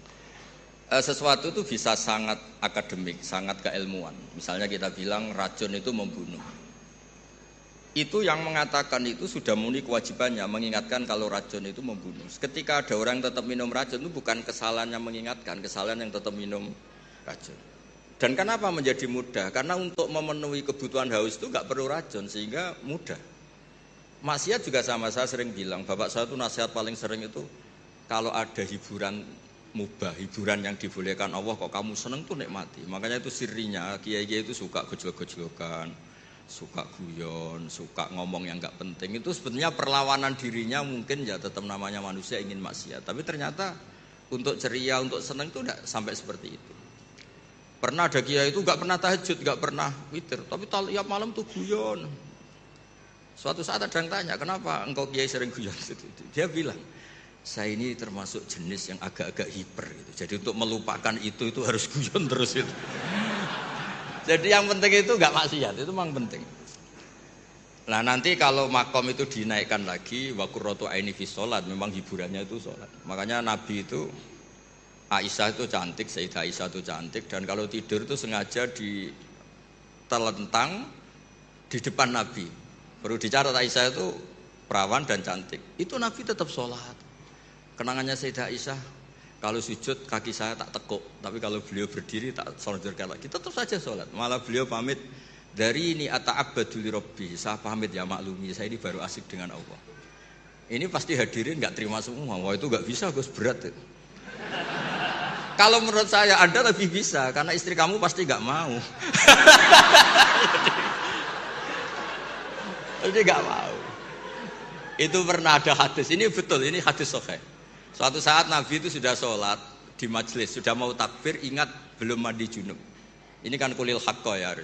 Sesuatu itu bisa sangat akademik, sangat keilmuan. Misalnya kita bilang racun itu membunuh. Itu yang mengatakan itu sudah memenuhi kewajibannya mengingatkan kalau racun itu membunuh. Ketika ada orang yang tetap minum racun itu bukan kesalahan yang mengingatkan, kesalahan yang tetap minum racun. Dan kenapa menjadi mudah? Karena untuk memenuhi kebutuhan haus itu gak perlu racun sehingga mudah. Maksiat juga sama, saya sering bilang, bapak saya itu nasihat paling sering itu kalau ada hiburan mubah, hiburan yang dibolehkan Allah kok kamu seneng tuh nikmati. Makanya itu sirinya, kiai-kiai itu suka gojlok-gojlokan, suka guyon, suka ngomong yang gak penting. Itu sebetulnya perlawanan dirinya mungkin ya tetap namanya manusia ingin maksiat. Tapi ternyata untuk ceria, untuk senang itu tidak sampai seperti itu. Pernah ada kiai itu gak pernah tahajud, gak pernah witir, tapi tiap malam tuh guyon. Suatu saat ada yang tanya, kenapa engkau kiai sering guyon? Dia bilang, saya ini termasuk jenis yang agak-agak hiper gitu. Jadi untuk melupakan itu harus guyon terus itu. Jadi yang penting itu gak maksiat, itu memang penting. Nah nanti kalau makom itu dinaikkan lagi, wa qurratu aini fi sholat, memang hiburannya itu sholat. Makanya Nabi itu, Aisyah itu cantik, Sayyidah Aisyah itu cantik, dan kalau tidur itu sengaja ditelentang di depan Nabi. Perlu dicatat Aisyah itu perawan dan cantik. Itu Nabi tetap sholat. Kenangannya Sayyidah Aisyah, kalau sujud kaki saya tak tekuk, tapi kalau beliau berdiri tak solderkan lagi, tetap saja sholat. Malah beliau pamit, dari ini ata'abbadu li rabbi, saya pamit ya maklumi, saya ini baru asik dengan Allah. Ini pasti hadirin gak terima semua, wah itu gak bisa Gus, berat itu. Kalau menurut saya Anda lebih bisa, karena istri kamu pasti gak mau. Jadi gak mau. Itu pernah ada hadis, ini betul, ini hadis sahih. Suatu saat Nabi itu sudah sholat di majelis, sudah mau takbir, ingat belum mandi junub. Ini kan kulil haqqo ya.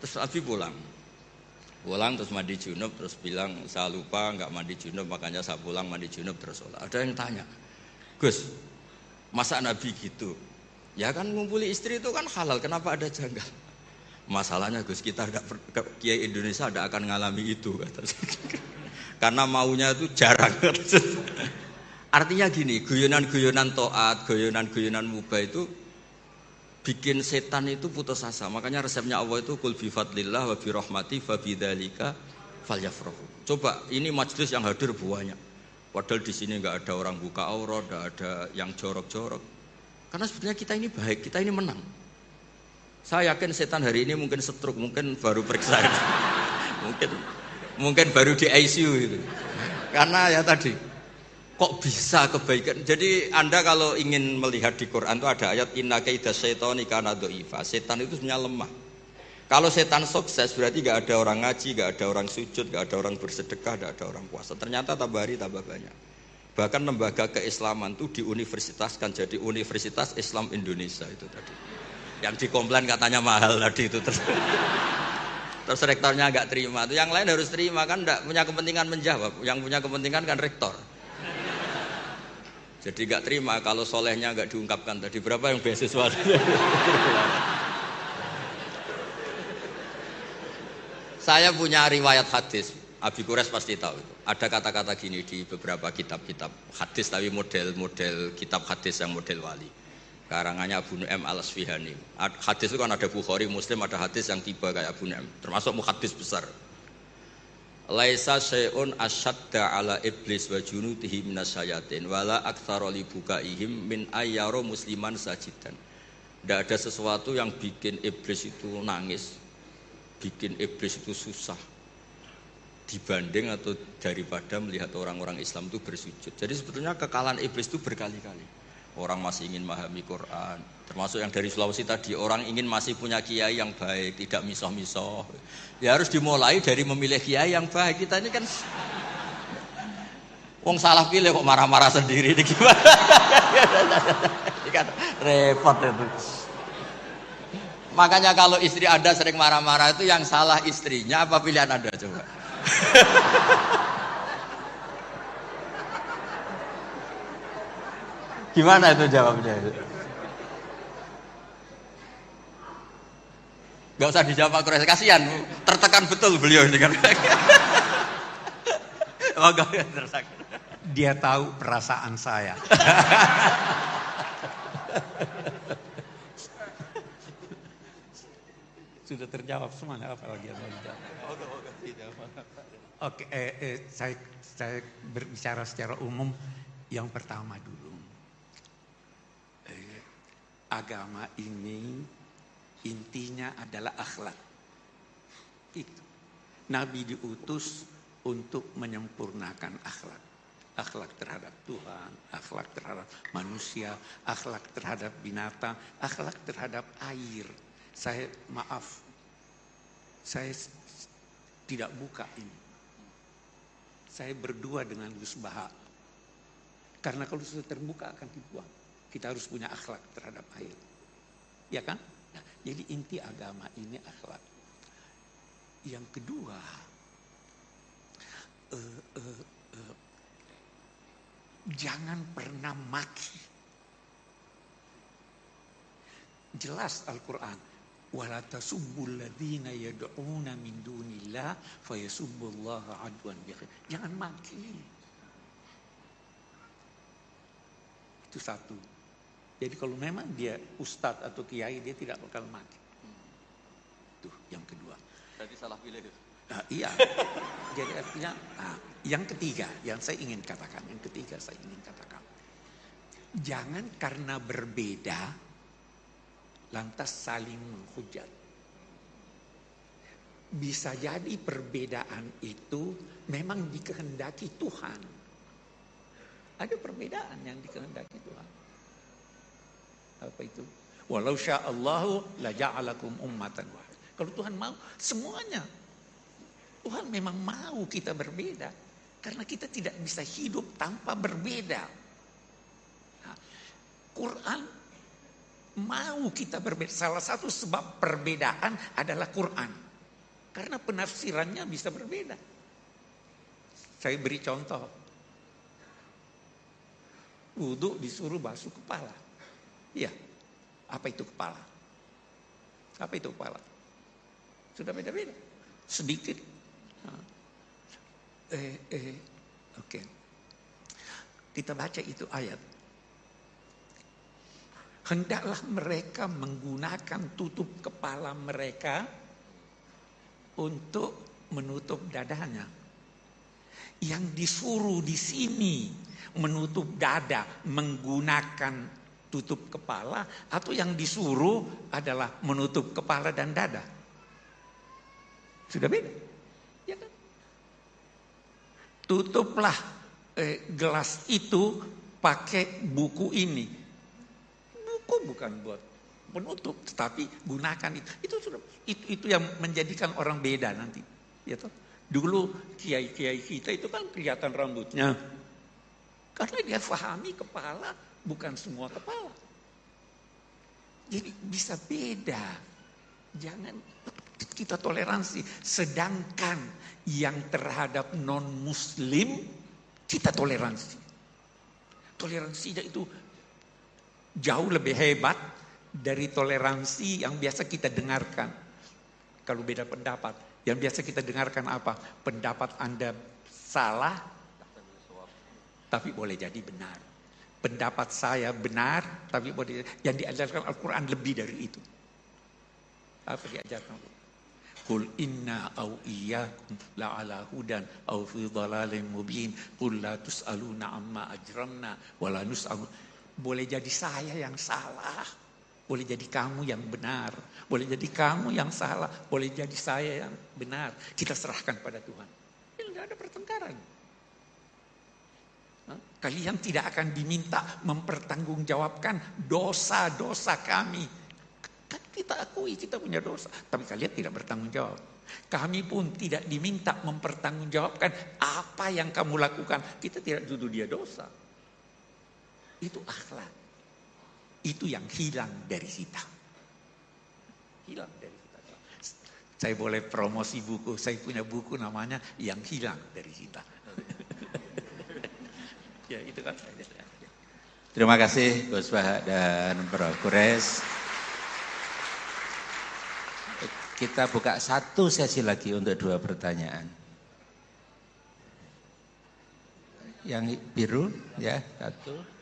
Terus Nabi pulang terus mandi junub, terus bilang saya lupa nggak mandi junub, makanya saya pulang mandi junub terus sholat. Ada yang tanya, Gus, masa Nabi gitu? Ya kan ngumpuli istri itu kan halal, kenapa ada janggal? Masalahnya Gus, kita Kiai Indonesia tidak akan ngalami itu. Karena maunya itu jarang. Artinya gini, guyonan-guyonan taat, guyonan-guyonan mubah itu bikin setan itu putus asa. Makanya resepnya Allah itu kul bi fadlillah wa bi rahmati fa bidzalika falyafrahu. Coba ini majelis yang hadir banyak. Padahal di sini enggak ada orang buka aurat, enggak ada yang jorok-jorok. Karena sebetulnya kita ini baik, kita ini menang. Saya yakin setan hari ini mungkin stroke, mungkin baru periksa. mungkin baru di ICU itu. Karena ya tadi kok bisa kebaikan. Jadi Anda kalau ingin melihat di Quran itu ada ayat inna kaida syaitani kana dhaifa. Setan itu sebenarnya lemah. Kalau setan sukses berarti gak ada orang ngaji, gak ada orang sujud, gak ada orang bersedekah, gak ada orang puasa. Ternyata tambah hari tambah banyak. Bahkan lembaga keislaman itu diuniversitaskan jadi Universitas Islam Indonesia itu tadi. Yang dikomplain katanya mahal tadi itu terus rektornya nggak terima. Itu yang lain harus terima kan, nggak punya kepentingan menjawab. Yang punya kepentingan kan rektor. Jadi nggak terima kalau solehnya nggak diungkapkan tadi. Berapa yang beasiswa? Saya punya riwayat hadis, Abi Quraisy pasti tahu itu. Ada kata-kata gini di beberapa kitab-kitab hadis, tapi model-model kitab hadis yang model wali. Karangannya Abu Nu'aim al-Asfihani. Hadis itu kan ada Bukhari, Muslim, ada hadis yang tiba kayak Abu Nu'aim, termasuk muhaddis besar. Laisa syai'un asyadda ala iblis wa junudihi minasyayatin wala aktsara li bukaihim min ayyara musliman sajidan. Tidak ada sesuatu yang bikin iblis itu nangis, bikin iblis itu susah dibanding atau daripada melihat orang-orang Islam itu bersujud. Jadi sebetulnya kekalahan iblis itu berkali-kali. Orang masih ingin memahami Quran, termasuk yang dari Sulawesi tadi, orang ingin masih punya kiai yang baik, tidak misoh-misoh. Ya harus dimulai dari memilih kiai yang baik. Kita ini kan wong salah pilih kok marah-marah sendiri, ini gimana? Ini kan repot itu. Makanya kalau istri Anda sering marah-marah itu yang salah istrinya apa pilihan Anda coba? Gimana itu jawabnya itu? Gak usah dijawab Pak Quraisy, kasihan, tertekan betul beliau ini kan. Dia tahu perasaan saya. Sudah terjawab semuanya, apa lagi yang mau dijawab? Oke, saya berbicara secara umum. Yang pertama dulu, agama ini intinya adalah akhlak. Itu. Nabi diutus untuk menyempurnakan akhlak. Akhlak terhadap Tuhan, akhlak terhadap manusia, akhlak terhadap binatang, akhlak terhadap air. Saya tidak buka ini. Saya berdua dengan Gus Baha. Karena kalau sudah terbuka akan dibuang. Kita harus punya akhlak terhadap air. Ya kan? Nah, jadi inti agama ini akhlak. Yang kedua, jangan pernah maki. Jelas Al-Quran. Wala tasubbul ladzina yad'una min dunillah fayasubbullaha adwan bighairi. Jangan maki. Itu satu. Jadi kalau memang dia ustadz atau kiai, dia tidak bakal mati. Tuh yang kedua. Jadi salah pilih itu. Nah, iya. Jadi artinya, yang ketiga, yang saya ingin katakan, jangan karena berbeda lantas saling menghujat. Bisa jadi perbedaan itu memang dikehendaki Tuhan. Ada perbedaan yang dikehendaki Tuhan. Apa itu? Walau sya'allahu la ja'alakum ummatan wahid. Kalau Tuhan mau semuanya. Tuhan memang mau kita berbeda. Karena kita tidak bisa hidup tanpa berbeda. Nah, Quran mau kita berbeda. Salah satu sebab perbedaan adalah Quran. Karena penafsirannya bisa berbeda. Saya beri contoh. Wudhu disuruh basuh kepala. Iya. Apa itu kepala? Apa itu kepala? Sudah beda-beda. Sedikit. Oke. Kita baca itu ayat. hendaklah mereka menggunakan tutup kepala mereka untuk menutup dadanya. Yang disuruh di sini menutup dada menggunakan tutup kepala, atau yang disuruh adalah menutup kepala dan dada? Sudah beda, ya kan? Tutuplah gelas itu pakai buku ini. Buku bukan buat penutup, tetapi gunakan itu. Itu yang menjadikan orang beda nanti, ya toh? Dulu kiai-kiai kita itu kan kelihatan rambutnya. Karena dia pahami kepala bukan semua kepala. Jadi bisa beda. Jangan kita toleransi. Sedangkan yang terhadap non-muslim kita toleransi. Toleransinya itu jauh lebih hebat dari toleransi yang biasa kita dengarkan. Kalau beda pendapat. Yang biasa kita dengarkan apa? Pendapat Anda salah, tapi boleh jadi benar. Pendapat saya benar, tapi boleh. Yang diajarkan Al-Quran lebih dari itu. Apa diajarkan? Qul inna au iyyakum la'ala hudan au fi dhalalin mubin. Qul la tus'aluna amma ajramna wa la nus'alu. Boleh jadi saya yang salah. Boleh jadi kamu yang benar, boleh jadi kamu yang salah, boleh jadi saya yang benar. Kita serahkan pada Tuhan. Tidak ada pertengkaran. Kalian tidak akan diminta mempertanggungjawabkan dosa-dosa kami. Kita akui kita punya dosa, tapi kalian tidak bertanggung jawab. Kami pun tidak diminta mempertanggungjawabkan apa yang kamu lakukan. Kita tidak tuduh dia dosa. Itu akhlak. Itu yang hilang dari kita. Hilang dari kita. Saya boleh promosi buku. Saya punya buku namanya Yang Hilang dari Kita. Ya itu kan. Terima kasih Gus Bahak dan Bro Kures. Kita buka satu sesi lagi untuk 2 pertanyaan. Yang biru ya, 1.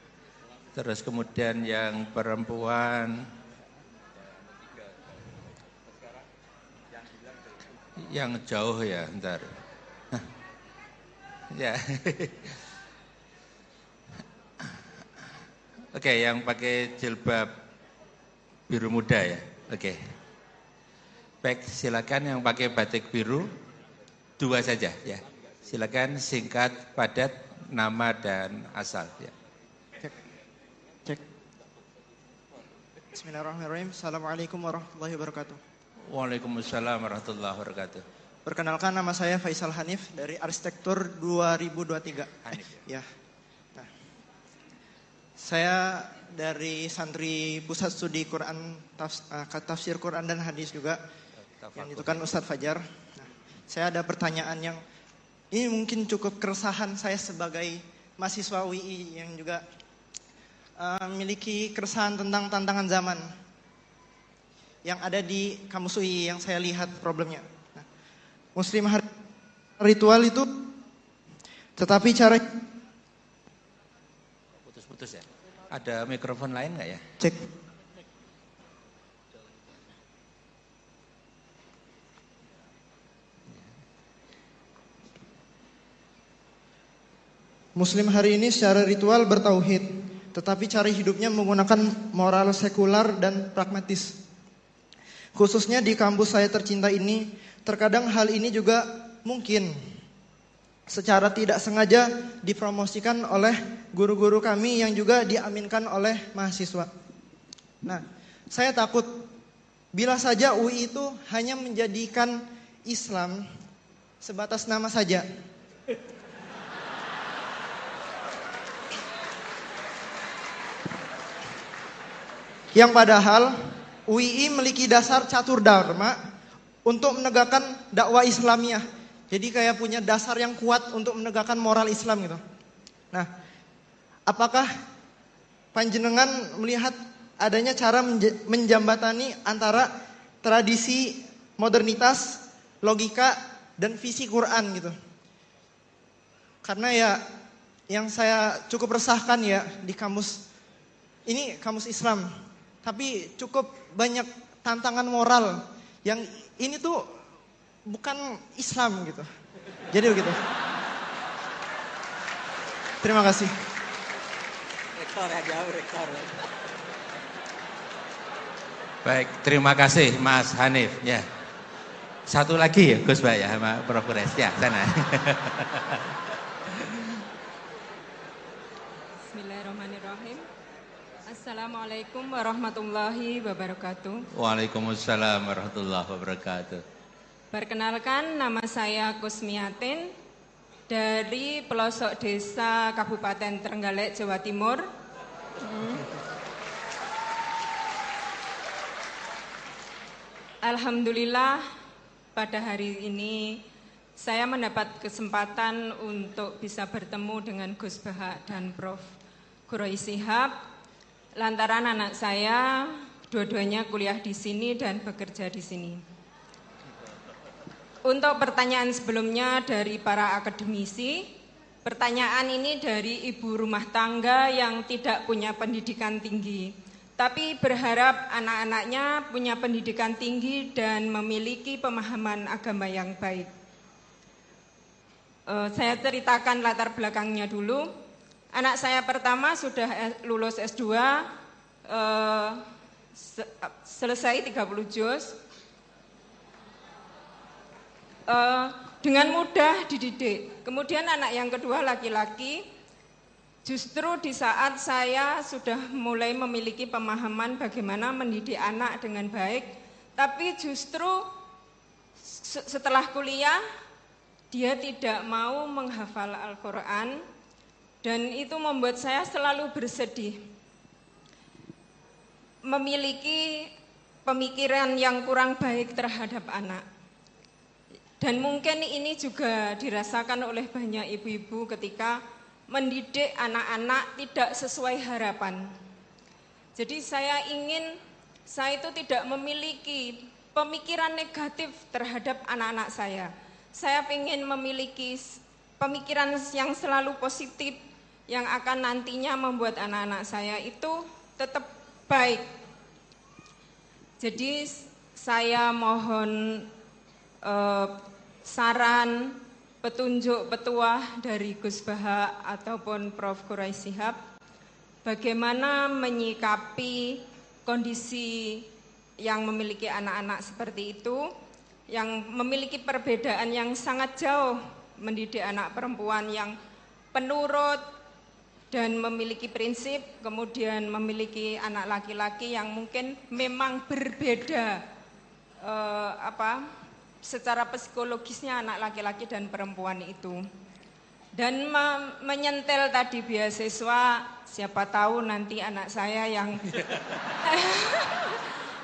Terus kemudian yang perempuan, yang jauh ya, ntar. Ya. Oke, yang pakai jilbab biru muda ya. Oke. Baik, silakan yang pakai batik biru 2 saja ya. Silakan singkat, padat, nama dan asal ya. Cek. Bismillahirrahmanirrahim. Assalamualaikum warahmatullahi wabarakatuh. Waalaikumsalam warahmatullahi wabarakatuh. Perkenalkan, nama saya Faisal Hanif dari Arsitektur 2023. Hanif ya. Nah, saya dari santri Pusat Studi Quran, Tafsir Quran dan Hadis juga. Yang itu kan Ustadz Fajar. Nah, saya ada pertanyaan yang ini mungkin cukup keresahan saya sebagai mahasiswa UI yang juga memiliki keresahan tentang tantangan zaman yang ada di kampus UI yang saya lihat problemnya. Nah, Muslim ritual itu, tetapi cara putus-putus ya. Ada mikrofon lain nggak ya? Cek. Muslim hari ini secara ritual bertauhid, tetapi cara hidupnya menggunakan moral sekular dan pragmatis. Khususnya di kampus saya tercinta ini, terkadang hal ini juga mungkin secara tidak sengaja dipromosikan oleh guru-guru kami yang juga diaminkan oleh mahasiswa. Nah, saya takut bila saja UI itu hanya menjadikan Islam sebatas nama saja. Yang padahal UII memiliki dasar catur dharma untuk menegakkan dakwah Islamiyah. Jadi kayak punya dasar yang kuat untuk menegakkan moral Islam gitu. Nah, apakah panjenengan melihat adanya cara menjembatani antara tradisi, modernitas, logika, dan visi Quran gitu? Karena ya yang saya cukup resahkan ya di kamus, ini kamus Islam. tapi cukup banyak tantangan moral yang ini tuh bukan Islam gitu. Jadi begitu. Terima kasih. Rektor ya, jauh rektor. Baik, terima kasih Mas Hanif. Ya, satu lagi ya Gus Bah ya, sama Prof. Kures. Ya, sana. Bismillahirrahmanirrahim. Assalamualaikum warahmatullahi wabarakatuh. Waalaikumsalam warahmatullahi wabarakatuh. Perkenalkan, nama saya Kusmiatin dari pelosok desa Kabupaten Trenggalek, Jawa Timur. Alhamdulillah pada hari ini saya mendapat kesempatan untuk bisa bertemu dengan Gus Bahak dan Prof. Quraish Shihab. Lantaran anak saya dua-duanya kuliah di sini dan bekerja di sini. Untuk pertanyaan sebelumnya dari para akademisi, pertanyaan ini dari ibu rumah tangga yang tidak punya pendidikan tinggi, tapi berharap anak-anaknya punya pendidikan tinggi dan memiliki pemahaman agama yang baik. Saya ceritakan latar belakangnya dulu. Anak saya pertama sudah lulus S2, selesai 30 juz, dengan mudah dididik. Kemudian anak yang kedua laki-laki, justru di saat saya sudah mulai memiliki pemahaman bagaimana mendidik anak dengan baik, tapi justru setelah kuliah dia tidak mau menghafal Al-Quran, dan itu membuat saya selalu bersedih. Memiliki pemikiran yang kurang baik terhadap anak. Dan mungkin ini juga dirasakan oleh banyak ibu-ibu ketika mendidik anak-anak tidak sesuai harapan. Jadi saya itu tidak memiliki pemikiran negatif terhadap anak-anak saya. Saya ingin memiliki pemikiran yang selalu positif, yang akan nantinya membuat anak-anak saya itu tetap baik. Jadi saya mohon saran, petunjuk, petuah dari Gus Bahak ataupun Prof. Quraish Shihab, bagaimana menyikapi kondisi yang memiliki anak-anak seperti itu, yang memiliki perbedaan yang sangat jauh, mendidik anak perempuan yang penurut dan memiliki prinsip, kemudian memiliki anak laki-laki yang mungkin memang berbeda secara psikologisnya anak laki-laki dan perempuan itu. Dan menyentel tadi beasiswa, siapa tahu nanti anak saya yang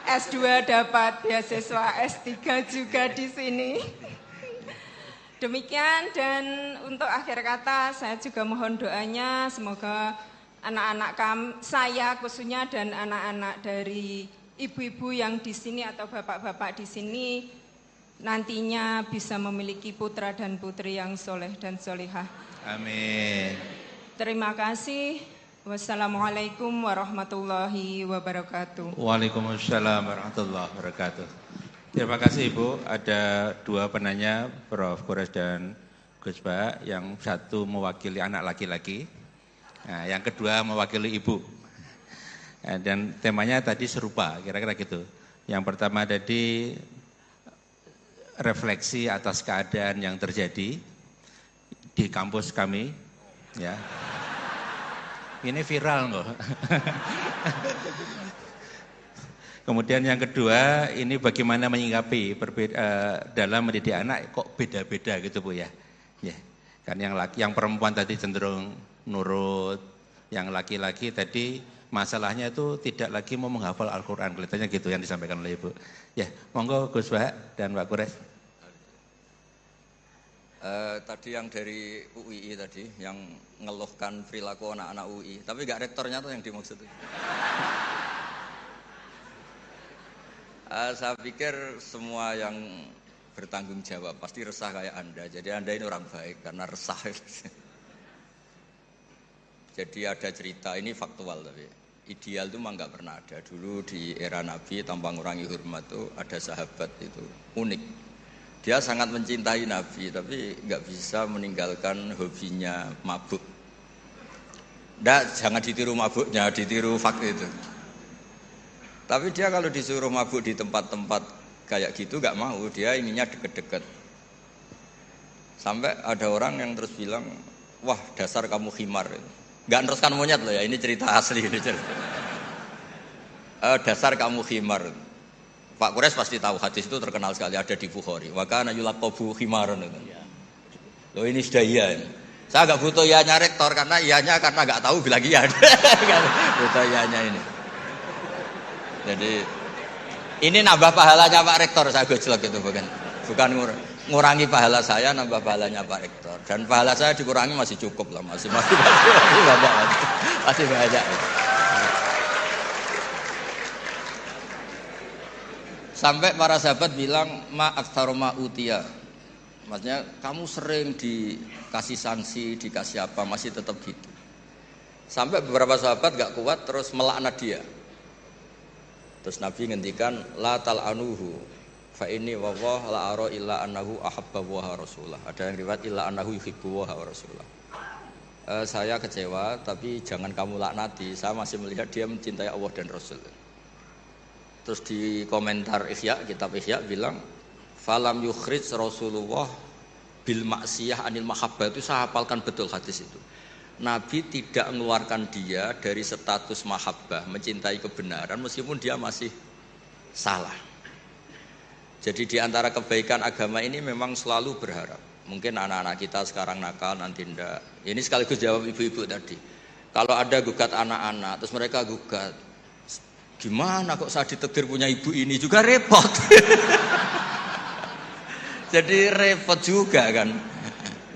S2 dapat beasiswa S3 juga di sini. Demikian, dan untuk akhir kata saya juga mohon doanya semoga anak-anak saya khususnya dan anak-anak dari ibu-ibu yang di sini atau bapak-bapak di sini nantinya bisa memiliki putra dan putri yang soleh dan solihah. Amin. Terima kasih. Wassalamualaikum warahmatullahi wabarakatuh. Waalaikumsalam warahmatullahi wabarakatuh. Terima kasih Ibu. Ada dua penanya, Prof. Quraish dan Gus Bahak. Yang satu mewakili anak laki-laki, nah, yang kedua mewakili ibu. Dan temanya tadi serupa, kira-kira gitu. Yang pertama tadi refleksi atas keadaan yang terjadi di kampus kami, ya. Ini viral loh. Kemudian yang kedua, ini bagaimana menyikapi dalam mendidik anak kok beda-beda gitu Bu ya. Ya. Kan yang perempuan tadi cenderung nurut, yang laki-laki tadi masalahnya itu tidak lagi mau menghafal Al-Qur'an, kelihatannya gitu yang disampaikan oleh Ibu. Ya, monggo Gus Bahak dan Pak Quraish. Tadi yang dari UII tadi, yang ngeluhkan perilaku anak-anak UI, tapi nggak rektornya tuh yang dimaksud. Saya pikir semua yang bertanggung jawab pasti resah kayak Anda. Jadi Anda ini orang baik karena resah. Jadi ada cerita, ini faktual tapi. ideal itu memang nggak pernah ada. Dulu di era Nabi tanpa mengurangi hormat tuh ada sahabat itu unik. Dia sangat mencintai Nabi tapi nggak bisa meninggalkan hobinya mabuk. Nggak, jangan ditiru mabuknya, ditiru fakta itu. Tapi dia kalau disuruh mabuk di tempat-tempat kayak gitu nggak mau, dia inginnya deket-deket. Sampai ada orang yang terus bilang, wah dasar kamu khimar. Nggak neruskan monyet loh ya, ini cerita asli. Ini cerita. Dasar kamu khimar. Pak Quraisy pasti tahu hadis itu terkenal sekali, ada di Bukhari. Wa kana yulaqabu khimaran. Loh ini sudah iya. Saya nggak butuh iyanya rektor karena iyanya karena nggak tahu bilang iya. Butuh iyanya ini. Jadi ini nambah pahalanya Pak Rektor, saya gojlok itu bukan ngurangi pahala saya, nambah pahalanya Pak Rektor. Dan pahala saya dikurangi masih cukup lah, masih banyak. Sampai para sahabat bilang ma'aktsaruma utiya. Maksudnya kamu sering dikasih sanksi, dikasih apa, masih tetap gitu. Sampai beberapa sahabat gak kuat terus melaknat dia. Terus Nabi ngendikan la tal'anuhu fa inni wallah la ara illa annahu ahabba wa rasulah. Ada yang riwayat illa annahu yuhibbu wa rasulah. Saya kecewa tapi jangan kamu laknati, saya masih melihat dia mencintai Allah dan Rasul. Terus di komentar Ihya, kitab Ihya bilang falam yukhrij Rasulullah bil maksiyah anil mahabbah, itu saya hafalkan betul hadis itu. Nabi tidak mengeluarkan dia dari status mahabbah, mencintai kebenaran meskipun dia masih salah. Jadi di antara kebaikan agama ini memang selalu berharap. Mungkin anak-anak kita sekarang nakal, nanti enggak. Ini sekaligus jawab ibu-ibu tadi. Kalau ada gugat anak-anak, terus mereka gugat, gimana kok saya ditakdir punya ibu ini, juga repot. Jadi repot juga kan.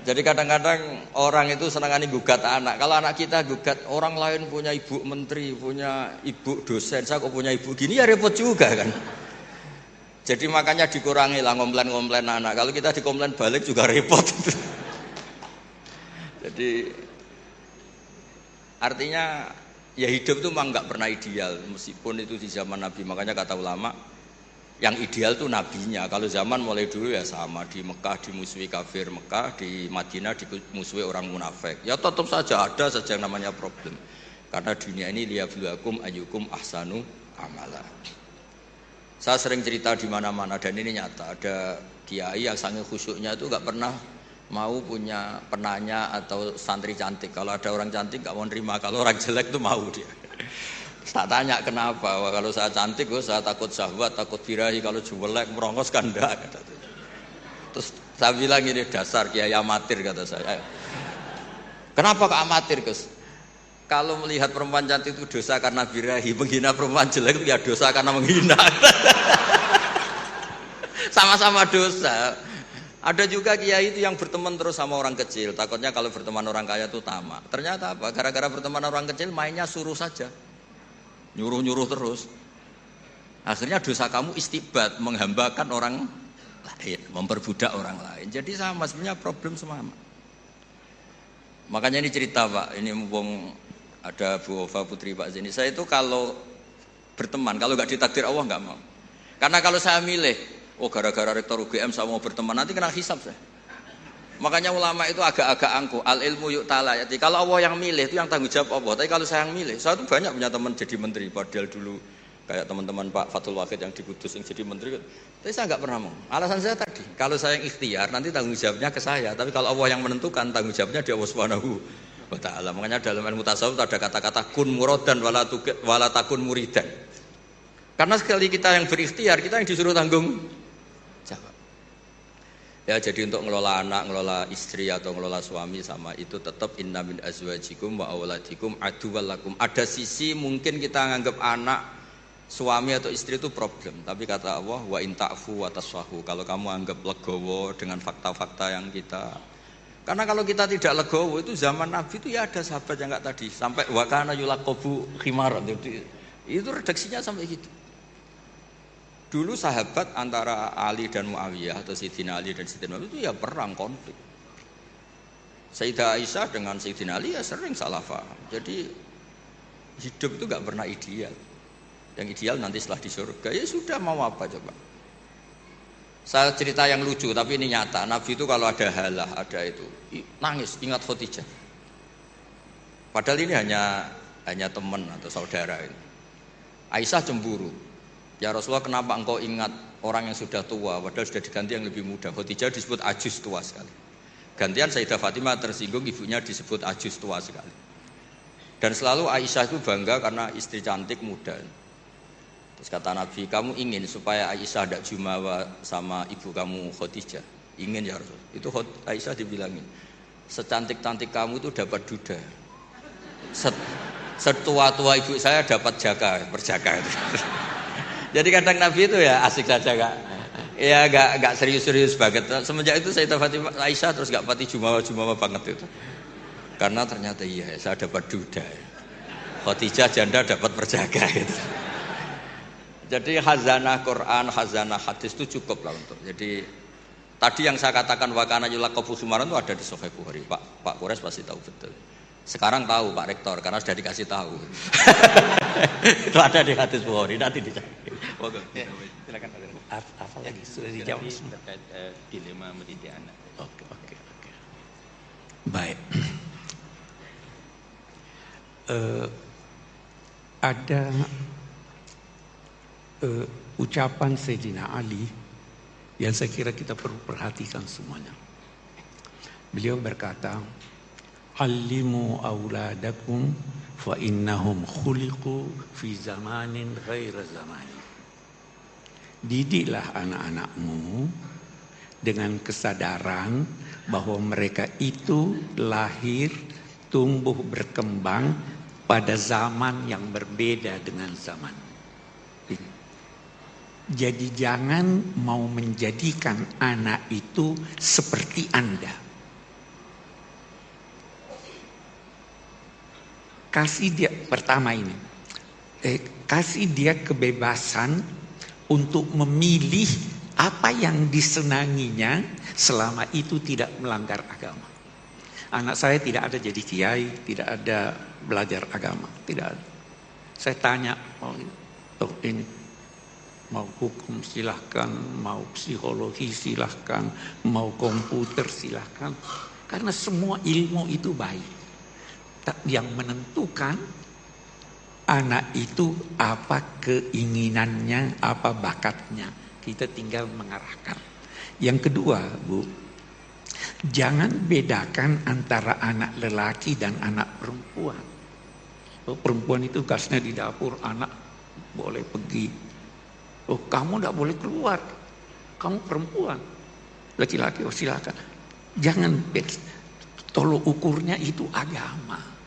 Jadi kadang-kadang orang itu senangani gugat anak. Kalau anak kita gugat orang lain punya ibu menteri, punya ibu dosen, saya kok punya ibu gini, ya repot juga kan. Jadi makanya dikurangi lah ngomplain-ngomplain anak. Kalau kita dikomplain balik juga repot. Jadi artinya ya hidup itu memang nggak pernah ideal, meskipun itu di zaman Nabi. Makanya kata ulama, yang ideal tuh nabinya. Kalau zaman mulai dulu ya sama, di Mekah dimusuhi kafir Mekah, di Madinah dimusuhi orang munafik. Ya tetap saja ada saja yang namanya problem. Karena dunia ini liyabluwakum ayyukum ahsanu amala. Saya sering cerita di mana-mana dan ini nyata. Ada kiai yang sangat khusyuknya itu nggak pernah mau punya penanya atau santri cantik. Kalau ada orang cantik nggak mau nerima, kalau orang jelek tuh mau dia. Tak tanya kenapa, wah, kalau saya cantik saya takut syahwat, takut birahi, kalau jelek merongos kan enggak. Terus saya bilang ini dasar kiai amatir kata saya. Kenapa kok amatir Gus? Kalau melihat perempuan cantik itu dosa karena birahi, menghina perempuan jelek itu ya dosa karena menghina. Sama-sama dosa. Ada juga kiai itu yang berteman terus sama orang kecil, takutnya kalau berteman orang kaya itu tamak. Ternyata apa? Gara-gara berteman orang kecil mainnya suruh saja. Nyuruh-nyuruh terus. Akhirnya dosa kamu istibat, menghambakan orang lain, memperbudak orang lain. Jadi sama sebenarnya problem semua. Makanya ini cerita Pak, ini mumpung ada Bu Ova Putri Pak Zeni. Saya itu kalau berteman, kalau nggak ditakdir Allah nggak mau. Karena kalau saya milih, oh gara-gara rektor UGM saya mau berteman, nanti kena hisab saya. Makanya ulama itu agak-agak angkuh, al ilmu yuk ta'ala. Jadi kalau Allah yang milih itu yang tanggung jawab Allah. Tapi kalau saya yang milih, saya tuh banyak punya teman jadi menteri. Padahal dulu kayak teman-teman Pak Fatul Wahid yang di Kudus yang jadi menteri. Tapi saya nggak pernah mau. Alasan saya tadi, kalau saya yang ikhtiar nanti tanggung jawabnya ke saya. Tapi kalau Allah yang menentukan, tanggung jawabnya di Allah Subhanahu wa Ta'ala. Makanya dalam ilmu tasawuf ada kata-kata kun muradan wala takun muridan. Karena sekali kita yang berikhtiar, kita yang disuruh tanggung jawab. Ya jadi untuk ngelola anak, ngelola istri atau ngelola suami sama itu tetap inna min azwajikum wa auladikum aduwwal lakum. Ada sisi mungkin kita nganggap anak, suami atau istri itu problem, tapi kata Allah wa in ta'fu wa tasfahu. Kalau kamu anggap legowo dengan fakta-fakta yang kita, karena kalau kita tidak legowo itu zaman Nabi itu ya ada sahabat yang enggak tadi sampai wa kana yulaqabu khimaran itu redaksinya sampai gitu. Dulu sahabat antara Ali dan Muawiyah atau Sayyidina Ali dan Sayyidina Muawiyah itu ya perang konflik. Sayyidah Aisyah dengan Sayyidina Ali ya sering salah paham. Jadi Hidup itu nggak pernah ideal. Yang ideal nanti setelah di surga. Ya sudah, mau apa coba. Saya cerita yang lucu tapi ini nyata. Nabi itu kalau ada halah, ada itu nangis, ingat Khadijah. Padahal ini hanya teman atau saudara ini. Aisyah cemburu. Ya Rasulullah, kenapa engkau ingat orang yang sudah tua padahal sudah diganti yang lebih muda? Khadijah disebut ajus, tua sekali. Gantian Sayyidah Fatimah tersinggung, ibunya disebut ajus, tua sekali. Dan selalu Aisyah itu bangga karena istri cantik muda. Terus kata Nabi, kamu ingin supaya Aisyah tidak jumawa sama ibu kamu Khadijah? Ingin ya Rasul. Itu Aisyah dibilangin, secantik-cantik kamu itu dapat duda. Setua-tua ibu saya dapat berjaga. Jadi kadang Nabi itu ya asik saja, Kak. Ya gak serius-serius banget. Semenjak itu Sayyidah Fatimah Aisyah terus gak pati jumawa banget itu. Karena ternyata iya saya dapat duda. Khadijah janda dapat berjaga gitu. Jadi khazanah Quran, khazanah hadis itu cukup lah untuk. Jadi tadi yang saya katakan wakana yulaqabu sumaran itu ada di Sahih Bukhari. Pak Kures pasti tahu betul. Sekarang tahu Pak Rektor karena sudah dikasih tahu. Itu ada di hadis Bukhari, nanti dicari. Silakan Pak. Apa lagi sudah dijawab terkait dilema mendidik anak. Oke. Baik. Ada ucapan Sayyidina Ali yang saya kira kita perlu perhatikan semuanya. Beliau berkata, "Allimu auladakum fa innahum khuliqu fi zamanin ghaira zamani." Didiklah anak-anakmu dengan kesadaran bahwa mereka itu lahir, tumbuh, berkembang pada zaman yang berbeda dengan zaman. Jadi jangan mau menjadikan anak itu seperti Anda. Kasih dia pertama ini, kasih dia kebebasan untuk memilih apa yang disenanginya selama itu tidak melanggar agama. Anak saya tidak ada jadi kiai, tidak ada belajar agama, tidak ada. Saya tanya, ini mau hukum silahkan, mau psikologi silahkan, mau komputer silahkan. Karena semua ilmu itu baik. Yang menentukan anak itu apa keinginannya, apa bakatnya. Kita tinggal mengarahkan. Yang kedua, Bu, jangan bedakan antara anak lelaki dan anak perempuan. Perempuan itu tugasnya di dapur, anak boleh pergi. Kamu tidak boleh keluar, kamu perempuan. Laki-laki silakan. Jangan, tolong ukurnya itu agama.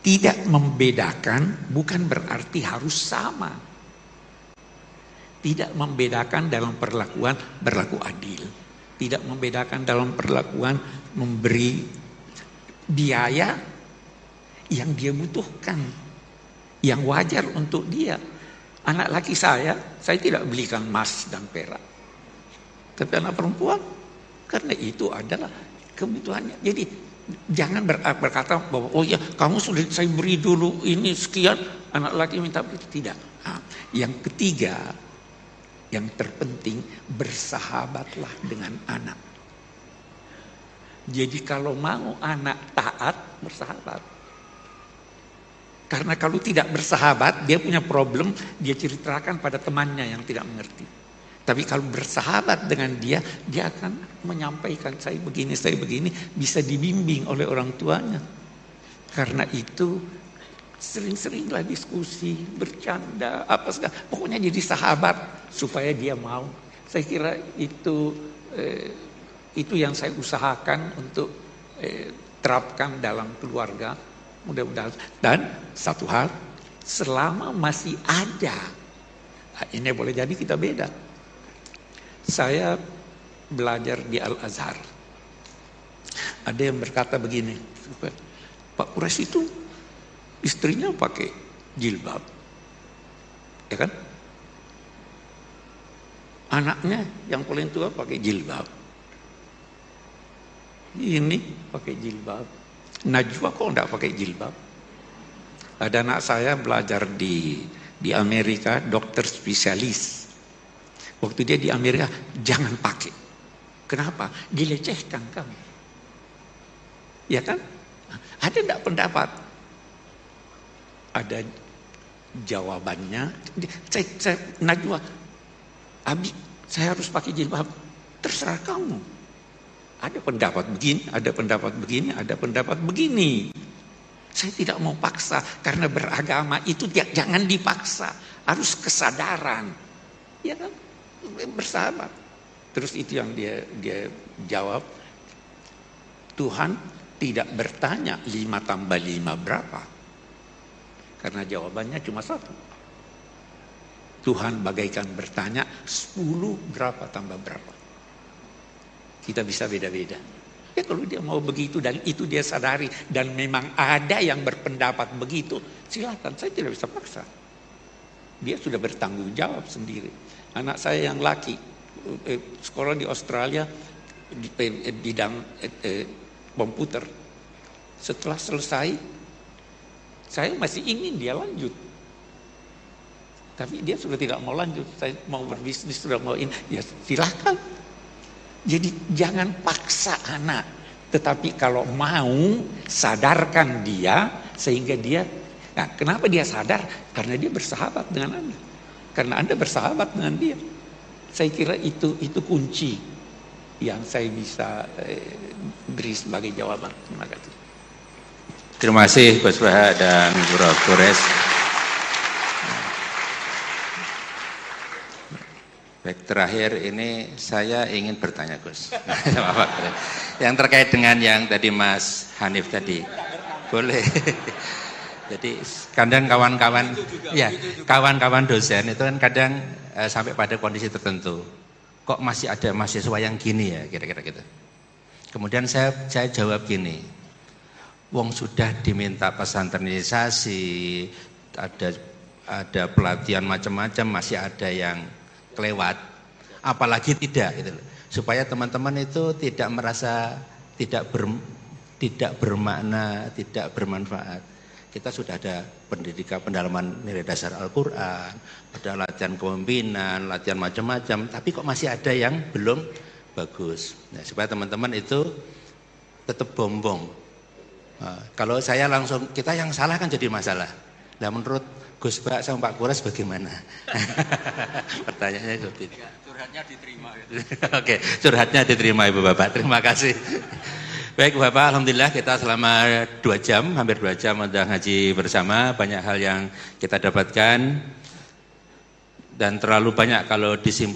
Tidak membedakan bukan berarti harus sama. Tidak membedakan dalam perlakuan berlaku adil. Tidak membedakan dalam perlakuan memberi biaya yang dia butuhkan, yang wajar untuk dia. Anak laki saya tidak belikan emas dan perak. Tapi anak perempuan, karena itu adalah kebutuhannya. Jadi jangan berkata bahwa oh ya kamu sudah saya beri dulu ini sekian, anak laki minta itu tidak. Yang ketiga, yang terpenting, bersahabatlah dengan anak. Jadi kalau mau anak taat, bersahabat. Karena kalau tidak bersahabat, dia punya problem, dia ceritakan pada temannya yang tidak mengerti. Tapi kalau bersahabat dengan dia, dia akan menyampaikan saya begini, bisa dibimbing oleh orang tuanya. Karena itu sering-seringlah diskusi, bercanda, apa segala. Pokoknya jadi sahabat supaya dia mau. Saya kira itu yang saya usahakan untuk terapkan dalam keluarga. Mudah-mudahan. Dan satu hal, selama masih ada, ini boleh jadi kita beda. Saya belajar di Al-Azhar. Ada yang berkata begini, Pak Kures itu istrinya pakai jilbab, ya kan? Anaknya yang paling tua pakai jilbab. Ini pakai jilbab. Najwa kok enggak pakai jilbab? Ada anak saya belajar di Amerika, dokter spesialis. Waktu dia di Amerika, jangan pakai. Kenapa? Dilecehkan kamu. Ya kan? Ada enggak pendapat? Ada jawabannya. Saya Najwa, Abi, saya harus pakai jilbab. Terserah kamu. Ada pendapat begini, ada pendapat begini, ada pendapat begini. Saya tidak mau paksa, karena beragama itu jangan dipaksa. Harus kesadaran. Ya kan? Bersahabat. Terus itu yang dia jawab. Tuhan tidak bertanya 5 tambah 5 berapa. Karena jawabannya cuma 1. Tuhan bagaikan bertanya 10 berapa tambah berapa. Kita bisa beda-beda. Ya kalau dia mau begitu dan itu dia sadari dan memang ada yang berpendapat begitu, silakan, saya tidak bisa paksa. Dia sudah bertanggung jawab sendiri. Anak saya yang laki sekolah di Australia di bidang komputer. Setelah selesai, saya masih ingin dia lanjut. Tapi dia sudah tidak mau lanjut. Saya mau berbisnis, sudah mau ini. Ya silakan. Jadi jangan paksa anak. Tetapi kalau mau, sadarkan dia sehingga dia, nah kenapa dia sadar? Karena dia bersahabat dengan Anda. Karena Anda bersahabat dengan dia. Saya kira itu kunci yang saya bisa beri sebagai jawaban. Terima kasih. Terima kasih Gus Baha dan Prof. Kures. Baik, terakhir ini saya ingin bertanya Gus. Yang terkait dengan yang tadi Mas Hanif tadi. Boleh. Jadi kadang kawan-kawan ya, kawan-kawan dosen itu kan kadang sampai pada kondisi tertentu. Kok masih ada mahasiswa yang gini ya, kira-kira gitu. Kemudian saya jawab gini. Wong sudah diminta pesantrenisasi, ada pelatihan macam-macam, masih ada yang kelewat, apalagi tidak gitu. Supaya teman-teman itu tidak merasa tidak bermakna, tidak bermanfaat. Kita sudah ada pendidikan pendalaman nilai dasar Al-Quran, ada latihan kepemimpinan, latihan macam-macam, tapi kok masih ada yang belum bagus. Nah, supaya teman-teman itu tetap bombong. Nah, kalau saya langsung, kita yang salah kan jadi masalah. Nah, menurut Gus Bak sama Pak Kures bagaimana? Pertanyaannya seperti itu. Curhatnya diterima. Oke, curhatnya diterima Ibu Bapak. Terima kasih. Baik Bapak, alhamdulillah kita selama 2 jam, hampir 2 jam sudah ngaji bersama. Banyak hal yang kita dapatkan dan terlalu banyak kalau disimpulkan.